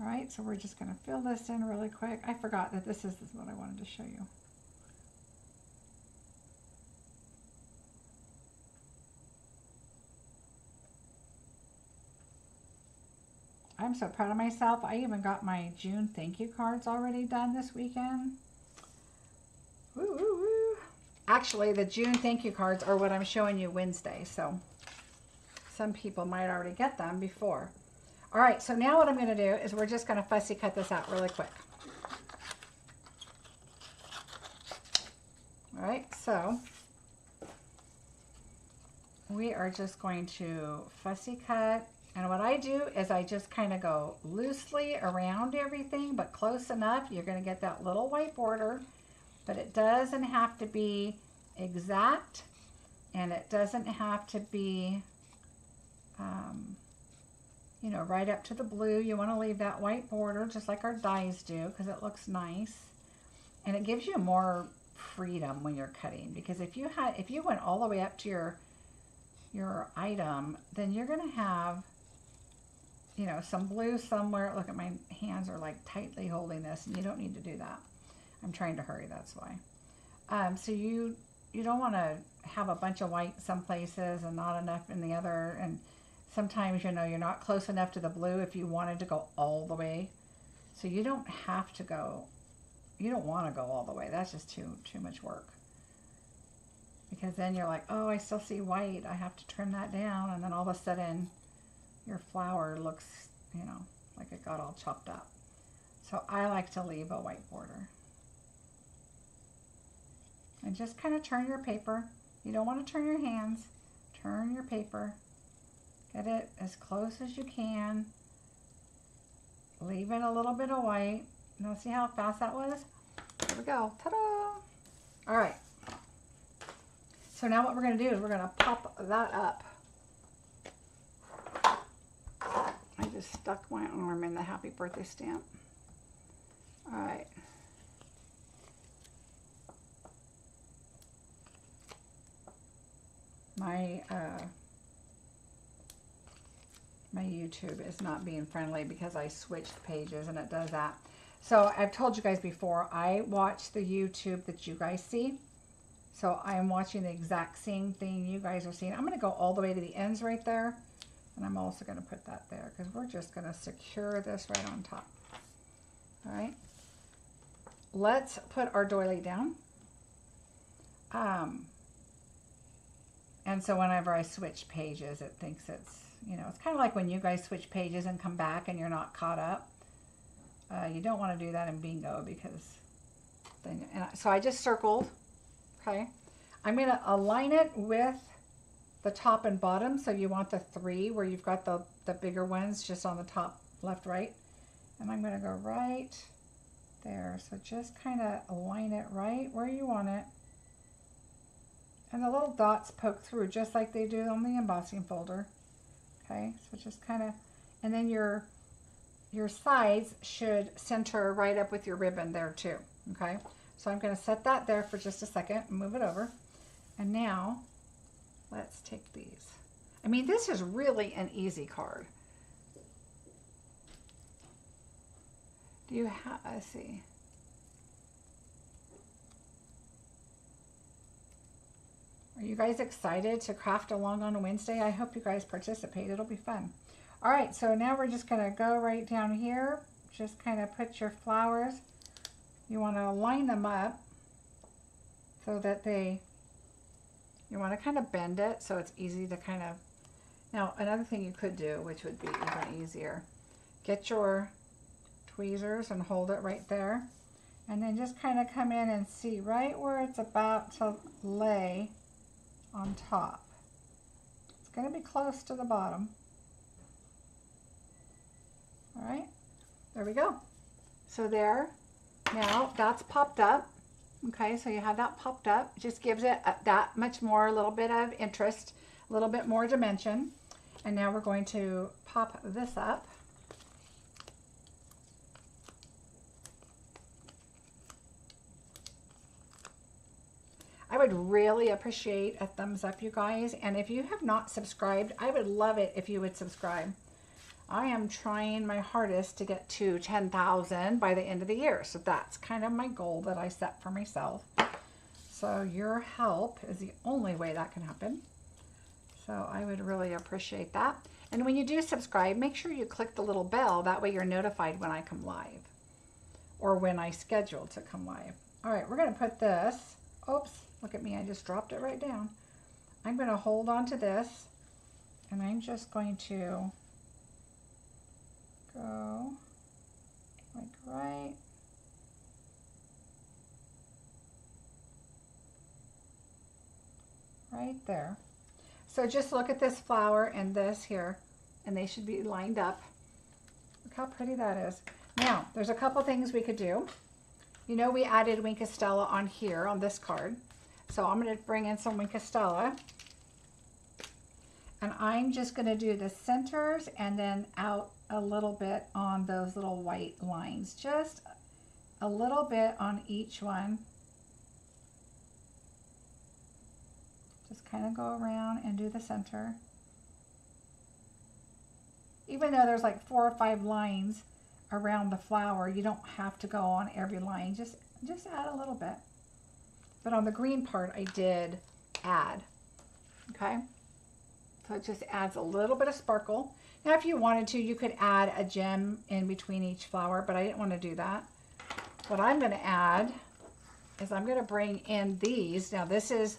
All right, so we're just going to fill this in really quick. I forgot that this is what I wanted to show you. I'm so proud of myself. I even got my June thank you cards already done this weekend. Woo, woo, woo. Actually, the June thank you cards are what I'm showing you Wednesday, so some people might already get them before. All right, so now what I'm going to do is we're just going to fussy cut this out really quick. All right, so we are just going to fussy cut. And what I do is I just kind of go loosely around everything, but close enough. You're going to get that little white border, but it doesn't have to be exact, and it doesn't have to be, you know, right up to the blue. You want to leave that white border just like our dies do because it looks nice. And it gives you more freedom when you're cutting, because if you went all the way up to your item, then you're going to have, you know, some blue somewhere. Look at my hands are like tightly holding this, and you don't need to do that. I'm trying to hurry, that's why. So you don't want to have a bunch of white some places and not enough in the other, and sometimes, you know, you're not close enough to the blue if you wanted to go all the way. So you don't have to go, you don't want to go all the way. That's just too much work. Because then you're like, oh, I still see white. I have to trim that down. And then all of a sudden your flower looks, you know, like it got all chopped up. So I like to leave a white border. And just kind of turn your paper. You don't want to turn your hands. Turn your paper. Get it as close as you can. Leave it a little bit of white. Now see how fast that was? There we go. Ta-da! All right. So now what we're going to do is we're going to pop that up. I just stuck my arm in the happy birthday stamp. All right. My YouTube is not being friendly because I switched pages and it does that. So I've told you guys before, I watch the YouTube that you guys see. So I'm watching the exact same thing you guys are seeing. I'm going to go all the way to the ends right there. And I'm also going to put that there because we're just going to secure this right on top. All right. Let's put our doily down. And so whenever I switch pages, it thinks it's, you know, it's kind of like when you guys switch pages and come back and you're not caught up. You don't want to do that in bingo because then, so I just circled. Okay, I'm going to align it with the top and bottom. So you want the 3 where you've got the bigger ones just on the top, left, right. And I'm going to go right there. So just kind of align it right where you want it. And the little dots poke through just like they do on the embossing folder. Okay, so just kind of, and then your sides should center right up with your ribbon there too. Okay. So I'm going to set that there for just a second and move it over. And now let's take these. I mean, this is really an easy card. Do you have, let's see. Are you guys excited to craft along on a Wednesday? I hope you guys participate. It'll be fun. All right, so now we're just going to go right down here. Just kind of put your flowers. You want to line them up so that you want to kind of bend it so it's easy to kind of, now another thing you could do, which would be even easier, get your tweezers and hold it right there. And then just kind of come in and see right where it's about to lay on top. It's going to be close to the bottom. All right, there we go. So there. Now that's popped up. Okay, so you have that popped up. It just gives it that much more, a little bit of interest, a little bit more dimension. And now we're going to pop this up. I would really appreciate a thumbs up, you guys. And if you have not subscribed, I would love it if you would subscribe. I am trying my hardest to get to 10,000 by the end of the year. So that's kind of my goal that I set for myself. So your help is the only way that can happen. So I would really appreciate that. And when you do subscribe, make sure you click the little bell. That way you're notified when I come live or when I schedule to come live. All right, we're going to put this. Oops, look at me. I just dropped it right down. I'm going to hold on to this and I'm just going to go like right there. So just look at this flower and this here, and they should be lined up. Look how pretty that is. Now, there's a couple things we could do. You know, we added Wink of Stella on here on this card. So I'm going to bring in some Wink of Stella. And I'm just going to do the centers and then out a little bit on those little white lines. Just a little bit on each one. Just kind of go around and do the center. Even though there's like 4 or 5 lines around the flower, you don't have to go on every line. Just add a little bit. But on the green part, I did add. Okay? So it just adds a little bit of sparkle. Now, if you wanted to, you could add a gem in between each flower, but I didn't want to do that. What I'm going to add is I'm going to bring in these. Now, this is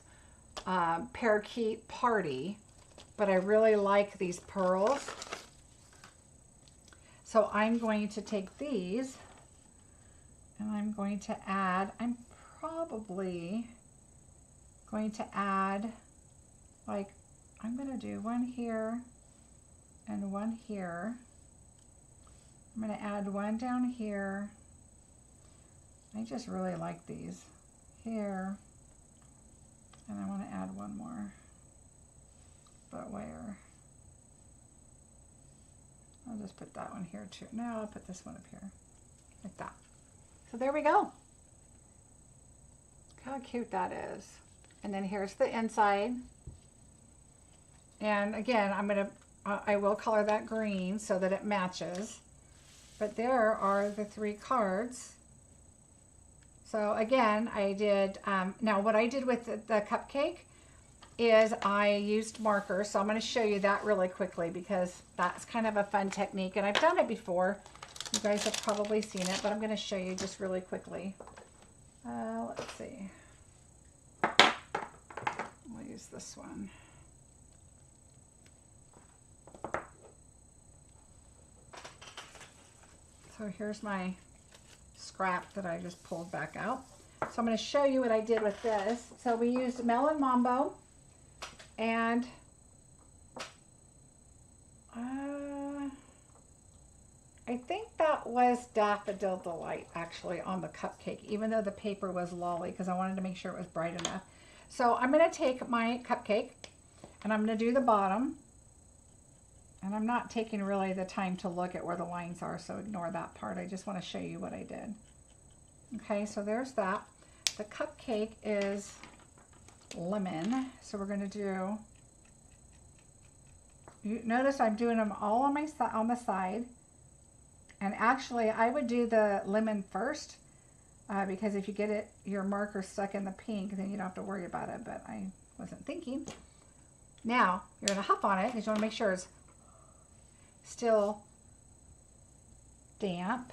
Parakeet Party, but I really like these pearls. So I'm going to take these and I'm going to add, I'm probably going to add, like, I'm going to do one here and one here. I'm going to add one down here. I just really like these here. And I want to add one more. But where? I'll just put that one here too. No, I'll put this one up here. Like that. So there we go. Look how cute that is. And then here's the inside. And again, I will color that green so that it matches. But there are the 3 cards. So again, I did, now what I did with the cupcake is I used markers. So I'm going to show you that really quickly because that's kind of a fun technique. And I've done it before. You guys have probably seen it, but I'm going to show you just really quickly. Let's see. We'll use this one. So here's my scrap that I just pulled back out. So I'm going to show you what I did with this. So we used Melon Mambo and I think that was Daffodil Delight actually on the cupcake, even though the paper was Lolly because I wanted to make sure it was bright enough. So I'm going to take my cupcake and I'm going to do the bottom. And I'm not taking really the time to look at where the lines are, so ignore that part. I just want to show you what I did. Okay, so there's that. The cupcake is lemon, so we're going to do, you notice I'm doing them all on the side. And actually, I would do the lemon first, because if you get your marker stuck in the pink, then you don't have to worry about it, but I wasn't thinking. Now, you're going to huff on it, because you want to make sure it's still damp.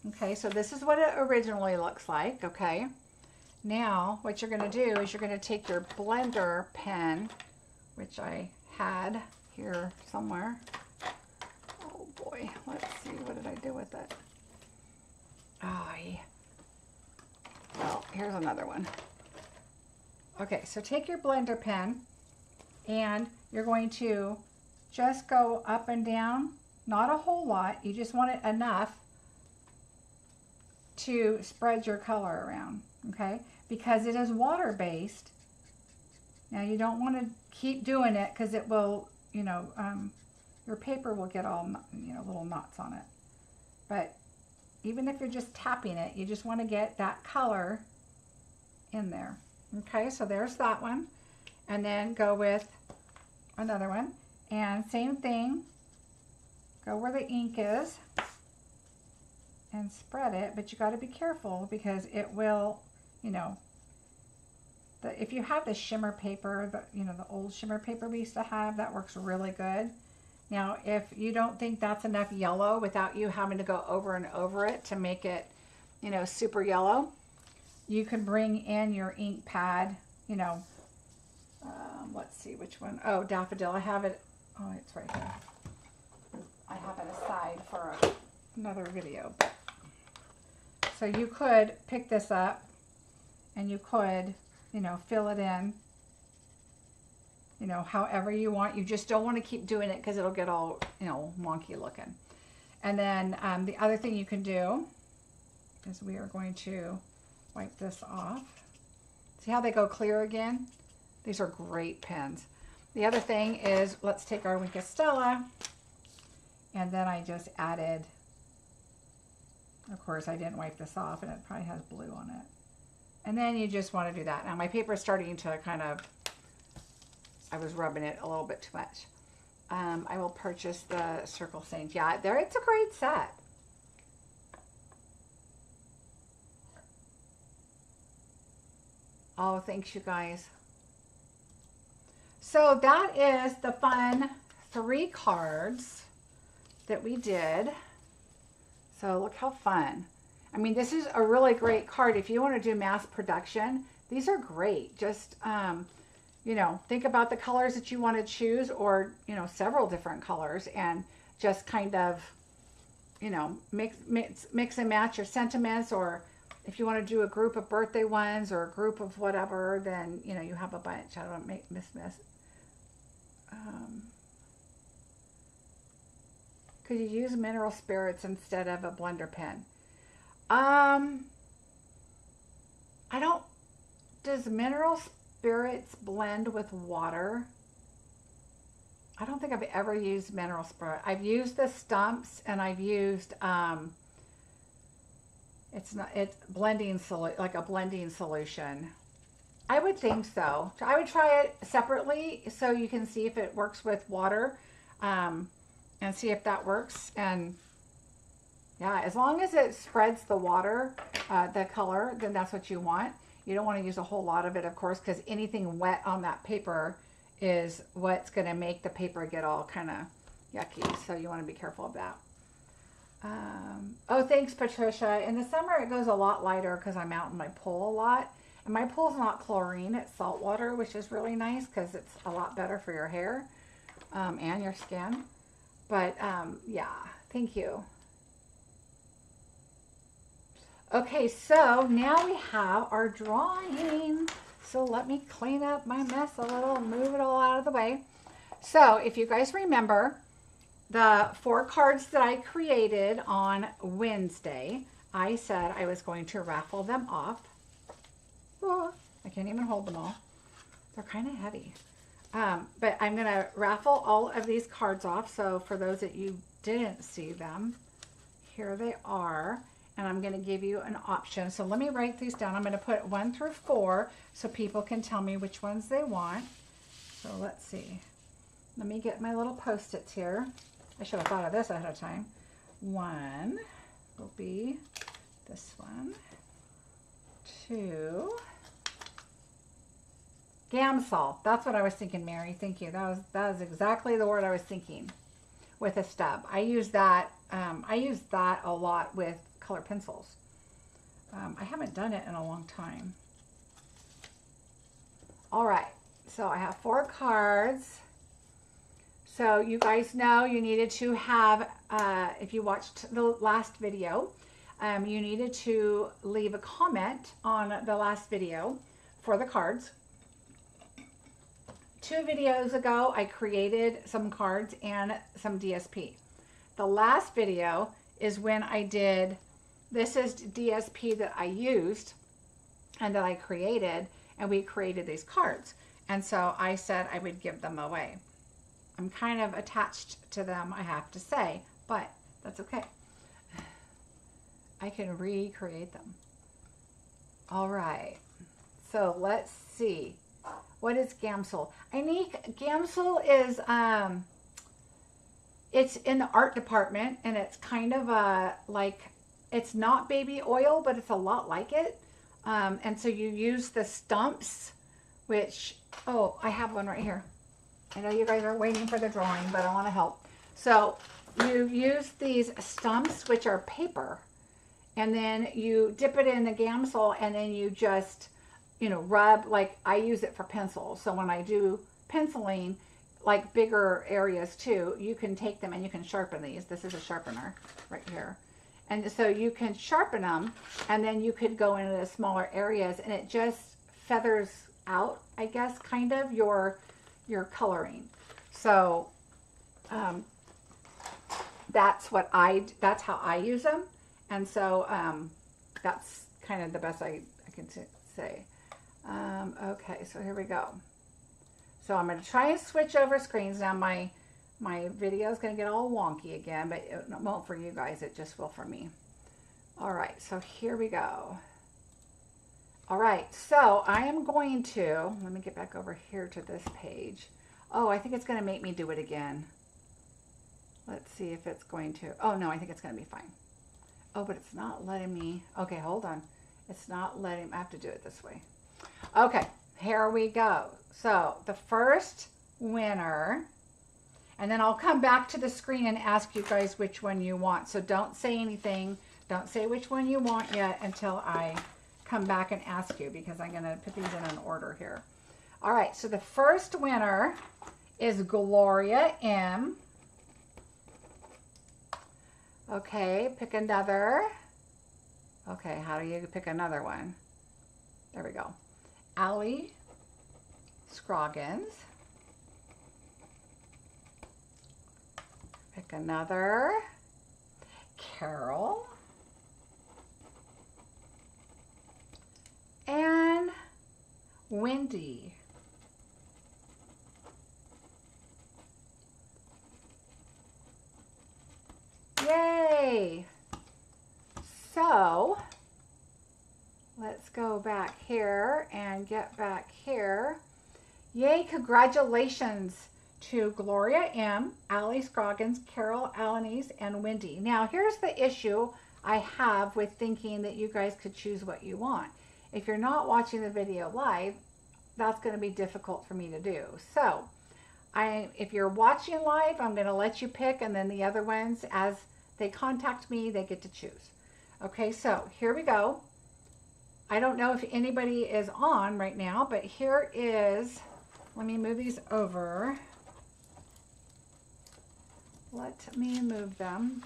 Okay, so this is what it originally looks like. Okay, now what you're going to do is you're going to take your blender pen, which I had here somewhere. Oh boy, let's see, what did I do with it? Oh, yeah. Well, here's another one. Okay, so take your blender pen and you're going to just go up and down, not a whole lot. You just want it enough to spread your color around, okay? Because it is water-based. Now you don't want to keep doing it because it will, you know, your paper will get all, you know, little knots on it. But even if you're just tapping it, you just want to get that color in there. Okay, so there's that one. And then go with another one. And same thing, go where the ink is and spread it, but you got to be careful because it will, you know, if you have the shimmer paper, you know, the old shimmer paper we used to have, that works really good. Now, if you don't think that's enough yellow without you having to go over and over it to make it, you know, super yellow, you can bring in your ink pad, you know, let's see which one. Oh, Daffodil, I have it. Oh, it's right here. I have it aside for another video. So you could pick this up and you could, you know, fill it in, you know, however you want. You just don't want to keep doing it because it'll get all, you know, wonky looking. And then the other thing you can do is we are going to wipe this off. See how they go clear again? These are great pens. The other thing is, let's take our Wink Stella, and then I just added Of course, I didn't wipe this off, and it probably has blue on it. And then you just want to do that. Now my paper is starting to kind of, I was rubbing it a little bit too much. I will purchase the circle stains. Yeah, there, it's a great set. Oh, thanks you guys. So that is the fun 3 cards that we did. So look how fun. I mean, this is a really great card. If you want to do mass production, these are great. Just, you know, think about the colors that you want to choose, or, you know, several different colors, and just kind of, you know, mix and match your sentiments. Or if you want to do a group of birthday ones or a group of whatever, then, you know, you have a bunch. I don't miss. Could you use mineral spirits instead of a blender pen? I don't, does mineral spirits blend with water? I don't think I've ever used mineral spirit. I've used the stumps, and I've used, it's blending, like a blending solution. I would think so. I would try it separately so you can see if it works with water, and see if that works. And yeah, as long as it spreads the water, the color, then that's what you want. You don't want to use a whole lot of it, of course, because anything wet on that paper is what's going to make the paper get all kind of yucky. So you want to be careful of that. Oh, thanks, Patricia. In the summer, it goes a lot lighter because I'm out in my pool a lot. And my pool's not chlorine, it's salt water, which is really nice because it's a lot better for your hair and your skin. But yeah, thank you. Okay, so now we have our drawing. So let me clean up my mess a little and move it all out of the way. So if you guys remember, the 4 cards that I created on Wednesday, I said I was going to raffle them off. Oh, I can't even hold them all. They're kind of heavy. But I'm going to raffle all of these cards off. So for those that you didn't see them, here they are. And I'm going to give you an option. So let me write these down. I'm going to put 1 through 4 so people can tell me which ones they want. So let's see. Let me get my little Post-its here. I should have thought of this ahead of time. 1 will be this one. 2. Gamsol. That's what I was thinking, Mary. Thank you. That was exactly the word I was thinking. With a stub. I use that a lot with color pencils. I haven't done it in a long time. All right, so I have 4 cards. So you guys know you needed to have, if you watched the last video, you needed to leave a comment on the last video for the cards. 2 videos ago, I created some cards and some DSP. The last video is when I did, this is DSP that I used and that I created, and we created these cards. And so I said I would give them away. I'm kind of attached to them, I have to say, but that's okay. I can recreate them. All right, so let's see. What is Gamsol? Gamsol is, it's in the art department, and it's kind of a, like, it's not baby oil, but it's a lot like it. And so you use the stumps, which, oh, I have one right here. I know you guys are waiting for the drawing, but I want to help. So you use these stumps, which are paper, and then you dip it in the Gamsol, and then you just, you know, rub, like I use it for pencils. So when I do penciling, like bigger areas too, you can take them and you can sharpen these. This is a sharpener right here. And so you can sharpen them, and then you could go into the smaller areas, and it just feathers out, I guess, kind of your coloring. So that's how I use them. And so that's kind of the best I can say. Okay, so here we go. So I'm going to try and switch over screens. Now my video is going to get all wonky again, but it won't for you guys. It just will for me. All right, so here we go. All right, so I am going to, let me get back over here to this page. Oh, I think it's going to make me do it again. Let's see if it's going to, oh no, I think it's going to be fine. Oh, but it's not letting me, okay, hold on. It's not letting, I have to do it this way. Okay, here we go. So the first winner, and then I'll come back to the screen and ask you guys which one you want. So don't say anything. Don't say which one you want yet until I come back and ask you, because I'm going to put these in an order here. All right, so the first winner is Gloria M. Okay, pick another. Okay, how do you pick another one? There we go. Allie Scroggins. Pick another. Carol. And Wendy. Yay! So, let's go back here and get back here. Yay, congratulations to Gloria M., Allie Scroggins, Carol Alanis, and Wendy. Now, here's the issue I have with thinking that you guys could choose what you want. If you're not watching the video live, that's going to be difficult for me to do. So, if you're watching live, I'm going to let you pick, and then the other ones, as they contact me, they get to choose. Okay, so here we go. I don't know if anybody is on right now, but here is, let me move these over. Let me move them.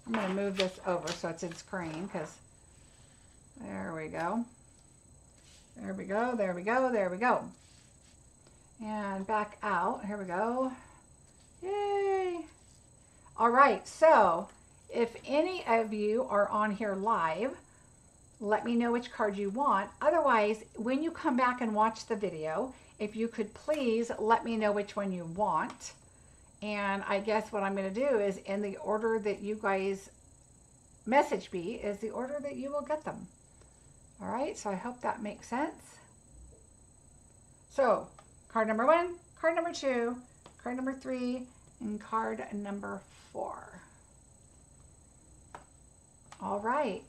I'm going to move this over so it's in screen, because there we go. There we go, there we go, there we go. And back out. Here we go. Yay! All right, so if any of you are on here live, let me know which card you want. Otherwise, when you come back and watch the video, if you could please let me know which one you want. And I guess what I'm going to do is, in the order that you guys message me, is the order that you will get them. All right, so I hope that makes sense. So, card number 1, card number 2, card number 3, and card number 4. All right.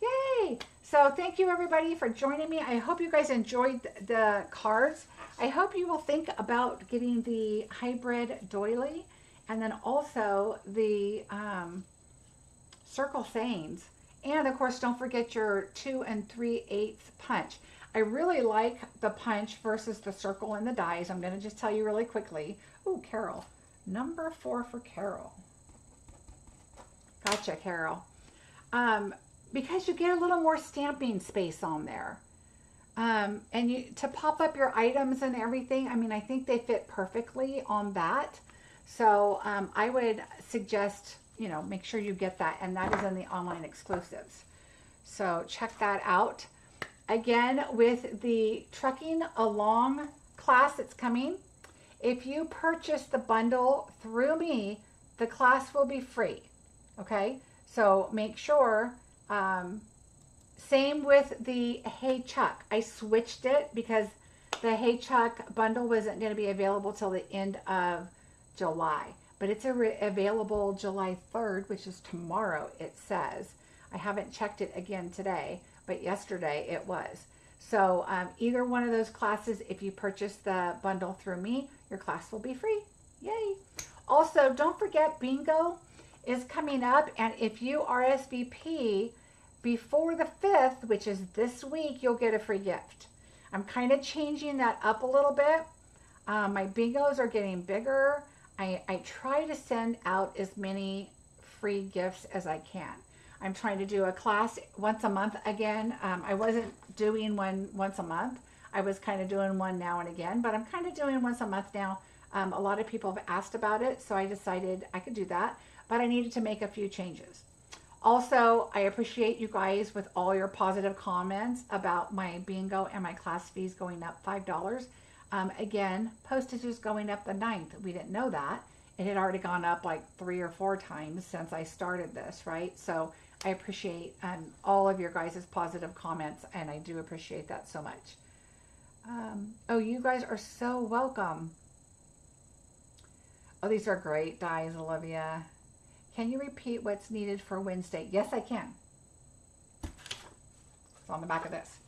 Yay! So thank you everybody for joining me. I hope you guys enjoyed the cards. I hope you will think about getting the hybrid doily, and then also the circle sayings. And of course, don't forget your 2 3/8 punch. I really like the punch versus the circle and the dies. I'm going to just tell you really quickly. Ooh, Carol. Number 4 for Carol. Gotcha, Carol. Because you get a little more stamping space on there. And to pop up your items and everything, I mean, I think they fit perfectly on that. So I would suggest, you know, make sure you get that. And that is in the online exclusives. So check that out. Again, with the Trucking Along class that's coming, if you purchase the bundle through me, the class will be free. Okay, so make sure. Same with the Hey Chuck. I switched it because the Hey Chuck bundle wasn't going to be available till the end of July. But it's available July 3rd, which is tomorrow, it says. I haven't checked it again today, but yesterday it was. So either one of those classes, if you purchase the bundle through me, your class will be free. Yay! Also, don't forget bingo is coming up, and if you RSVP before the 5th, which is this week, you'll get a free gift. I'm kind of changing that up a little bit. My bingos are getting bigger. I try to send out as many free gifts as I can. I'm trying to do a class once a month again. I wasn't doing one once a month. I was kind of doing one now and again, but I'm kind of doing once a month now. A lot of people have asked about it, so I decided I could do that, but I needed to make a few changes. Also, I appreciate you guys with all your positive comments about my bingo and my class fees going up $5. Again, postage is going up the 9th. We didn't know that it had already gone up like 3 or 4 times since I started this, right? So I appreciate all of your guys' positive comments, and I do appreciate that so much. Oh, you guys are so welcome. Oh, these are great dies, Olivia. Can you repeat what's needed for Wednesday? Yes, I can. It's on the back of this.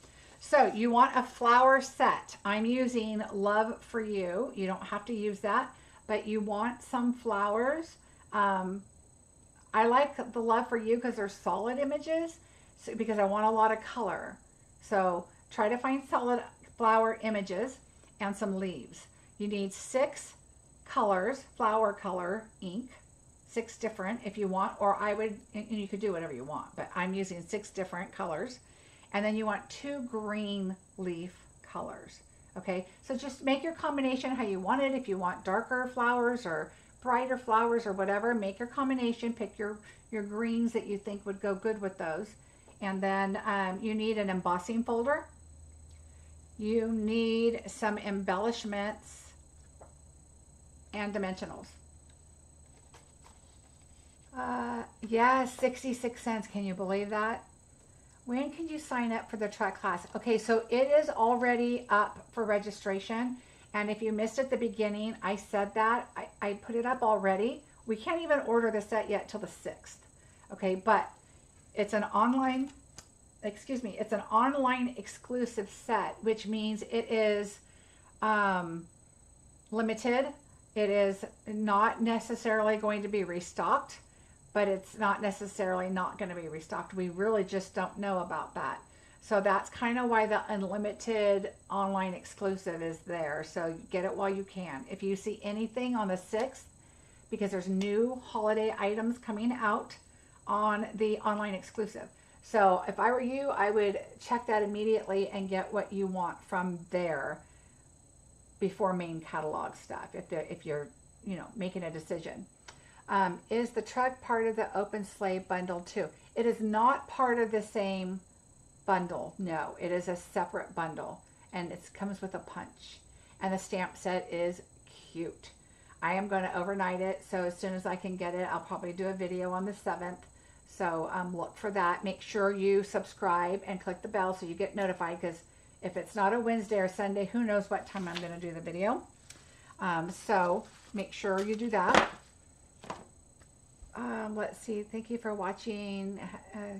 So you want a flower set. I'm using Love for You. You don't have to use that, but you want some flowers. I like the Love for You because they're solid images, so, because I want a lot of color. So try to find solid flower images and some leaves. You need 6 colors, flower color ink, 6 different if you want, or I would, and you could do whatever you want, but I'm using 6 different colors. And then you want 2 green leaf colors. Okay, so just make your combination how you want it. If you want darker flowers or brighter flowers or whatever, make your combination, pick your greens that you think would go good with those. And then you need an embossing folder. You need some embellishments and dimensionals. Yes, 66 cents. Can you believe that? When can you sign up for the truck class? Okay, so it is already up for registration. And if you missed at the beginning, I said that. I put it up already. We can't even order the set yet till the 6th. Okay, but it's an online, it's an online exclusive set, which means it is limited. It is not necessarily going to be restocked, but it's not necessarily not going to be restocked. We really just don't know about that. So that's kind of why the unlimited online exclusive is there. So get it while you can. If you see anything on the 6th, because there's new holiday items coming out on the online exclusive. So if I were you, I would check that immediately and get what you want from there before main catalog stuff, if you're making a decision. Is the truck part of the open sleigh bundle too? It is not part of the same bundle. No, it is a separate bundle, and it comes with a punch, and the stamp set is cute. I am going to overnight it, so as soon as I can get it, I'll probably do a video on the 7th. So look for that. Make sure you subscribe and click the bell so you get notified, because if it's not a Wednesday or Sunday, who knows what time I'm going to do the video. So make sure you do that. Let's see. Thank you for watching.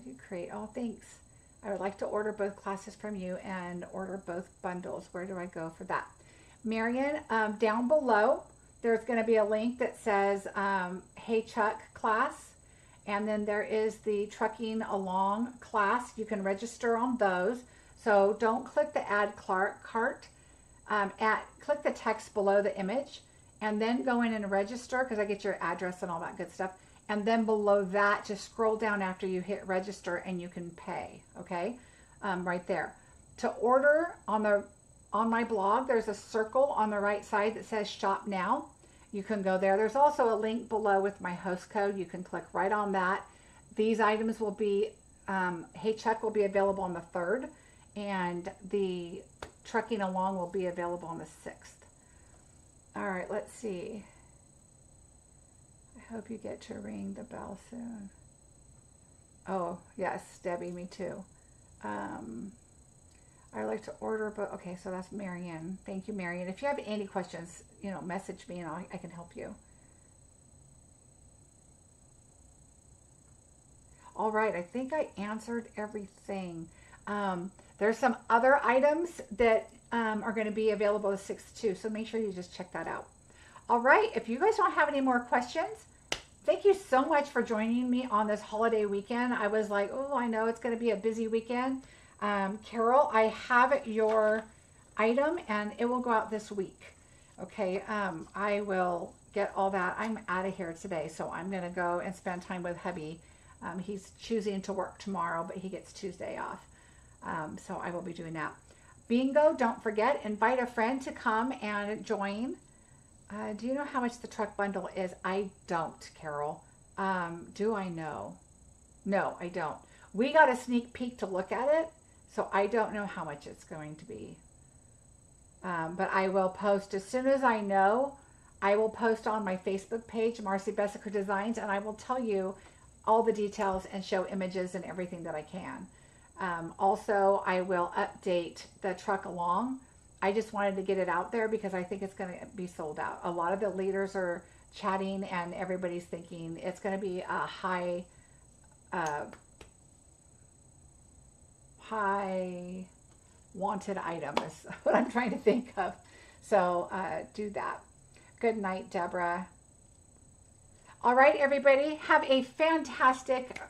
You create. Oh, thanks. I would like to order both classes from you and order both bundles. Where do I go for that? Marion, down below, there's going to be a link that says Hey Chuck class. And then there is the Trucking Along class. You can register on those. So don't click the add cart. Click the text below the image. And then go in and register, because I get your address and all that good stuff. And then below that, just scroll down after you hit register and you can pay, okay? Right there. To order on my blog, there's a circle on the right side that says shop now. You can go there. There's also a link below with my host code. You can click right on that. These items will be, Hey Chuck will be available on the 3rd, and the Trucking Along will be available on the 6th. All right, let's see. I hope you get to ring the bell soon. Oh, yes, Debbie, me too. I like to order, but okay, so that's Marianne. Thank you, Marianne. If you have any questions, message me and I can help you. All right, I think I answered everything. There's some other items that are going to be available the 6th too, so make sure you just check that out. All right, if you guys don't have any more questions, thank you so much for joining me on this holiday weekend. I was like, oh, I know it's going to be a busy weekend. Carol, I have your item and it will go out this week. Okay, I will get all that. I'm out of here today, so I'm going to go and spend time with hubby. He's choosing to work tomorrow, but he gets Tuesday off. So I will be doing that. Bingo, don't forget, invite a friend to come and join. Do you know how much the truck bundle is? I don't, Carol. Do I know? No, I don't. We got a sneak peek to look at it, so I don't know how much it's going to be. But I will post as soon as I know. I will post on my Facebook page, Marcie Besecker Designs, and I will tell you all the details and show images and everything that I can. Also, I will update the truck along. I just wanted to get it out there because I think it's going to be sold out. A lot of the leaders are chatting and everybody's thinking it's going to be a high wanted item is what I'm trying to think of. So do that. Good night, Deborah. All right, everybody, have a fantastic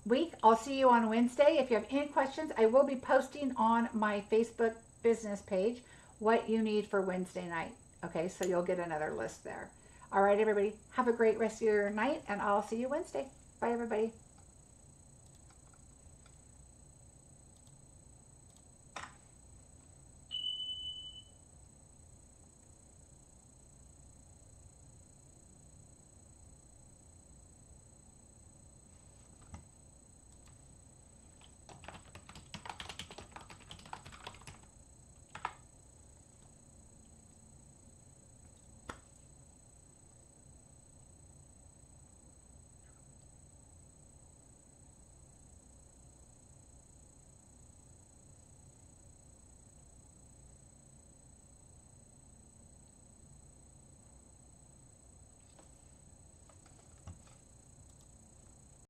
week. I'll see you on Wednesday. If you have any questions, I will be posting on my Facebook business page what you need for Wednesday night. Okay, so you'll get another list there. All right, everybody, have a great rest of your night, and I'll see you Wednesday. Bye, everybody.